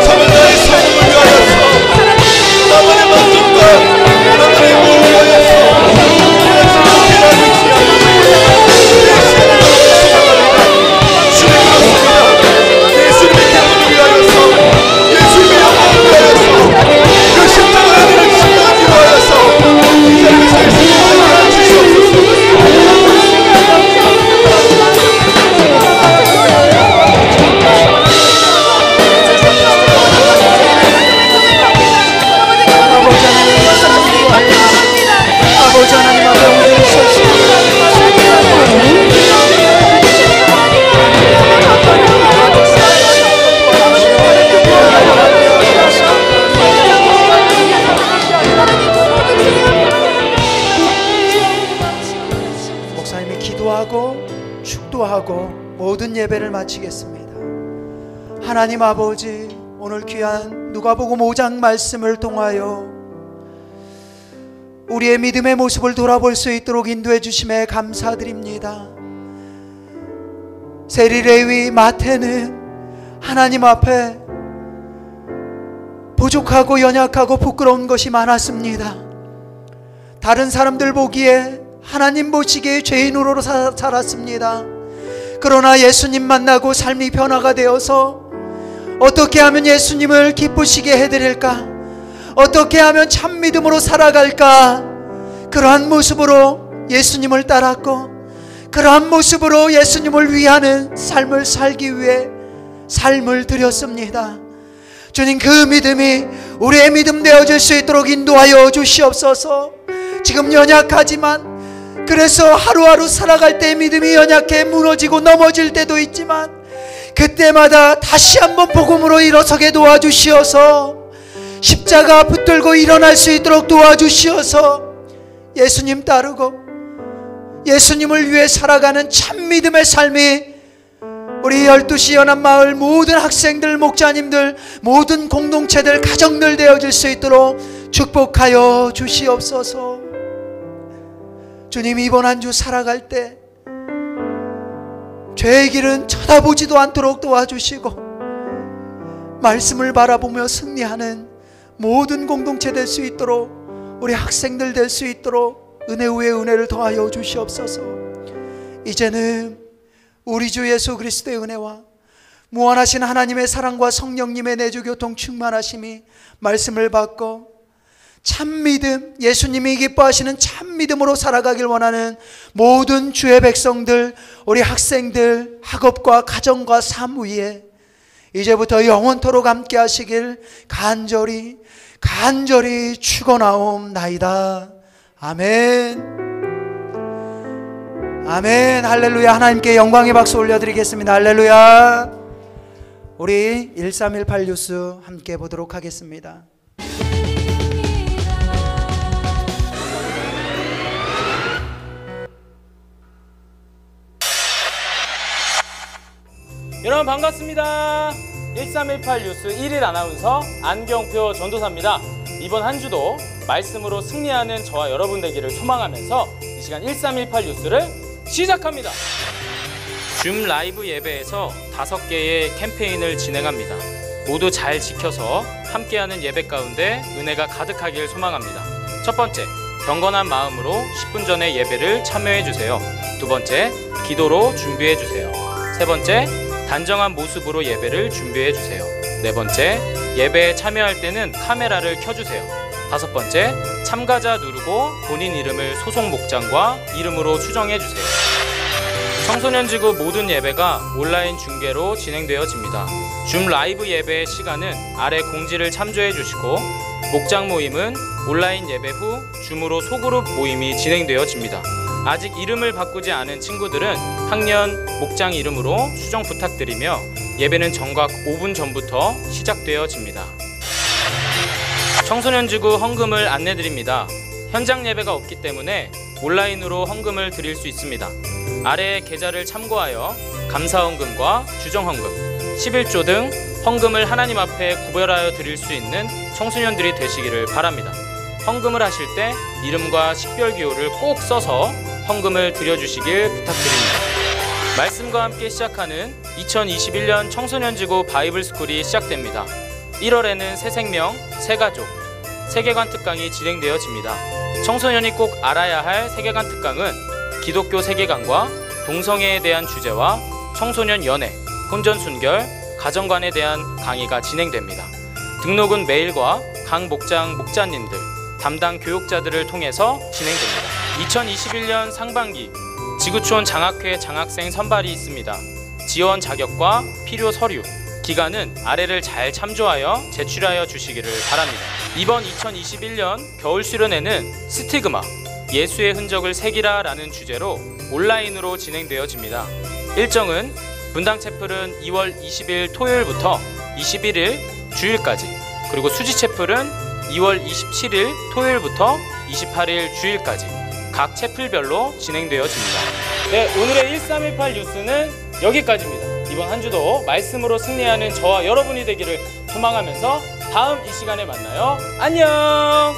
Speaker 4: 정말 나의 삶을 위하여서, 나만의 만족과 나만의 행복을 위하여서 내가 지금 목회를 하고 있지 않는 내 신앙을 소망합니다. 주님, 그렇습니다. 예수님의 기쁨을 위하여서, 예수님의 영광을 위하여서, 그 십자가의 은혜를 진정하기 위하여서 이 자리에서 예수님을 살게 하여 주시옵소서.
Speaker 2: 기도하고 축도하고 모든 예배를 마치겠습니다. 하나님 아버지, 오늘 귀한 누가복음 5장 말씀을 통하여 우리의 믿음의 모습을 돌아볼 수 있도록 인도해 주심에 감사드립니다. 세리, 레위, 마태는 하나님 앞에 부족하고 연약하고 부끄러운 것이 많았습니다. 다른 사람들 보기에, 하나님 보시기에 죄인으로 살았습니다. 그러나 예수님 만나고 삶이 변화가 되어서 어떻게 하면 예수님을 기쁘시게 해드릴까, 어떻게 하면 참 믿음으로 살아갈까, 그러한 모습으로 예수님을 따랐고, 그러한 모습으로 예수님을 위하는 삶을 살기 위해 삶을 드렸습니다. 주님, 그 믿음이 우리의 믿음 되어질 수 있도록 인도하여 주시옵소서. 지금 연약하지만, 그래서 하루하루 살아갈 때 믿음이 연약해 무너지고 넘어질 때도 있지만, 그때마다 다시 한번 복음으로 일어서게 도와주시어서 십자가 붙들고 일어날 수 있도록 도와주시어서 예수님 따르고 예수님을 위해 살아가는 참 믿음의 삶이 우리 12시 연합마을 모든 학생들, 목자님들, 모든 공동체들, 가정들 되어질 수 있도록 축복하여 주시옵소서. 주님, 이번 한 주 살아갈 때 죄의 길은 쳐다보지도 않도록 도와주시고 말씀을 바라보며 승리하는 모든 공동체 될 수 있도록, 우리 학생들 될 수 있도록 은혜 위에 은혜를 더하여 주시옵소서. 이제는 우리 주 예수 그리스도의 은혜와 무한하신 하나님의 사랑과 성령님의 내주 교통 충만하심이 말씀을 받고 참 믿음, 예수님이 기뻐하시는 참 믿음으로 살아가길 원하는 모든 주의 백성들, 우리 학생들, 학업과 가정과 삶 위에 이제부터 영원토록 함께 하시길 간절히 축원하옵나이다. 아멘. 아멘. 할렐루야. 하나님께 영광의 박수 올려드리겠습니다. 할렐루야. 우리 1318 뉴스 함께 보도록 하겠습니다.
Speaker 1: 여러분 반갑습니다. 1318 뉴스 1일 아나운서 안경표 전도사입니다. 이번 한 주도 말씀으로 승리하는 저와 여러분 되기를 소망하면서 이 시간 1318 뉴스를 시작합니다. 줌 라이브 예배에서 5개의 캠페인을 진행합니다. 모두 잘 지켜서 함께하는 예배 가운데 은혜가 가득하길 소망합니다. 첫 번째, 경건한 마음으로 10분 전에 예배를 참여해 주세요. 두 번째, 기도로 준비해 주세요. 세 번째, 단정한 모습으로 예배를 준비해 주세요. 네 번째, 예배에 참여할 때는 카메라를 켜주세요. 다섯 번째, 참가자 누르고 본인 이름을 소속 목장과 이름으로 수정해 주세요. 청소년지구 모든 예배가 온라인 중계로 진행되어집니다. 줌 라이브 예배의 시간은 아래 공지를 참조해 주시고, 목장 모임은 온라인 예배 후 줌으로 소그룹 모임이 진행되어집니다. 아직 이름을 바꾸지 않은 친구들은 학년 목장 이름으로 수정 부탁드리며 예배는 정각 5분 전부터 시작되어집니다. 청소년지구 헌금을 안내드립니다. 현장 예배가 없기 때문에 온라인으로 헌금을 드릴 수 있습니다. 아래의 계좌를 참고하여 감사헌금과 주정헌금, 11조 등 헌금을 하나님 앞에 구별하여 드릴 수 있는 청소년들이 되시기를 바랍니다. 헌금을 하실 때 이름과 식별기호를 꼭 써서 헌금을 드려주시길 부탁드립니다. 말씀과 함께 시작하는 2021년 청소년지구 바이블스쿨이 시작됩니다. 1월에는 새생명, 새가족, 세계관 특강이 진행되어집니다. 청소년이 꼭 알아야 할 세계관 특강은 기독교 세계관과 동성애에 대한 주제와 청소년 연애, 혼전순결, 가정관에 대한 강의가 진행됩니다. 등록은 메일과 각 목장 목자님들, 담당 교육자들을 통해서 진행됩니다. 2021년 상반기 지구촌 장학회 장학생 선발이 있습니다. 지원 자격과 필요 서류, 기간은 아래를 잘 참조하여 제출하여 주시기를 바랍니다. 이번 2021년 겨울 수련회는 스티그마, 예수의 흔적을 새기라 라는 주제로 온라인으로 진행되어집니다. 일정은 분당 채플은 2월 20일 토요일부터 21일 주일까지, 그리고 수지 채플은 2월 27일 토요일부터 28일 주일까지 각 채플별로 진행되어집니다. 네, 오늘의 1318 뉴스는 여기까지입니다. 이번 한 주도 말씀으로 승리하는 저와 여러분이 되기를 소망하면서 다음 이 시간에 만나요. 안녕.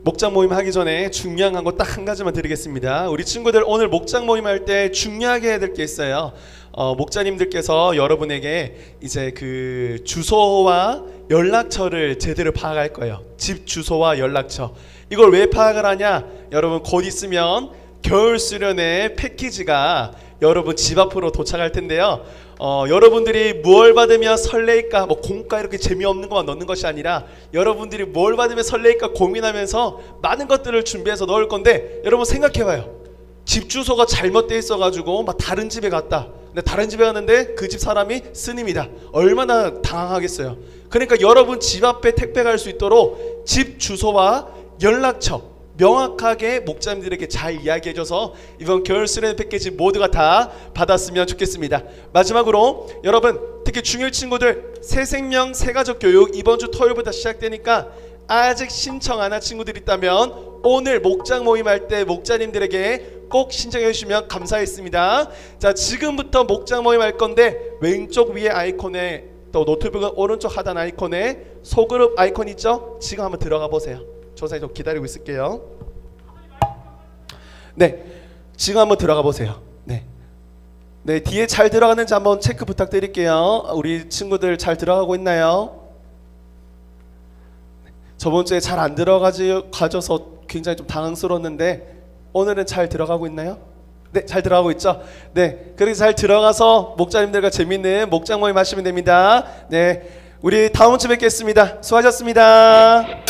Speaker 4: 목장 모임 하기 전에 중요한 거 딱 한 가지만 드리겠습니다. 우리 친구들 오늘 목장 모임 할 때 중요하게 해야 될 게 있어요. 목자님들께서 여러분에게 이제 그 주소와 연락처를 제대로 파악할 거예요. 집 주소와 연락처. 이걸 왜 파악을 하냐? 여러분 곧 있으면 겨울 수련회 패키지가 여러분 집 앞으로 도착할 텐데요. 여러분들이 뭘 받으면 설레일까? 뭐 공과 이렇게 재미없는 것만 넣는 것이 아니라 여러분들이 뭘 받으면 설레일까 고민하면서 많은 것들을 준비해서 넣을 건데, 여러분 생각해봐요. 집 주소가 잘못돼 있어가지고 막 다른 집에 갔다. 근데 다른 집에 갔는데 그 집 사람이 스님이다. 얼마나 당황하겠어요. 그러니까 여러분 집 앞에 택배 갈 수 있도록 집 주소와 연락처 명확하게 목자님들에게 잘 이야기해줘서 이번 겨울 수련 패키지 모두가 다 받았으면 좋겠습니다. 마지막으로 여러분, 특히 중1 친구들 새생명 새가족 교육 이번 주 토요일부터 시작되니까 아직 신청 안 한 친구들이 있다면 오늘 목장 모임할 때 목자님들에게 꼭 신청해 주시면 감사하겠습니다. 자, 지금부터 목장 모임 할 건데 왼쪽 위에 아이콘에, 또 노트북은 오른쪽 하단 아이콘에 소그룹 아이콘 있죠? 지금 한번 들어가 보세요. 조사님 좀 기다리고 있을게요. 네, 지금 한번 들어가 보세요. 네, 뒤에 잘 들어가는지 한번 체크 부탁드릴게요. 우리 친구들 잘 들어가고 있나요? 저번 주에 잘 안 들어가져서 굉장히 좀 당황스러웠는데 오늘은 잘 들어가고 있나요? 네, 잘 들어가고 있죠? 네, 그렇게 잘 들어가서 목자님들과 재밌는 목장 모임 하시면 됩니다. 네, 우리 다음 주에 뵙겠습니다. 수고하셨습니다.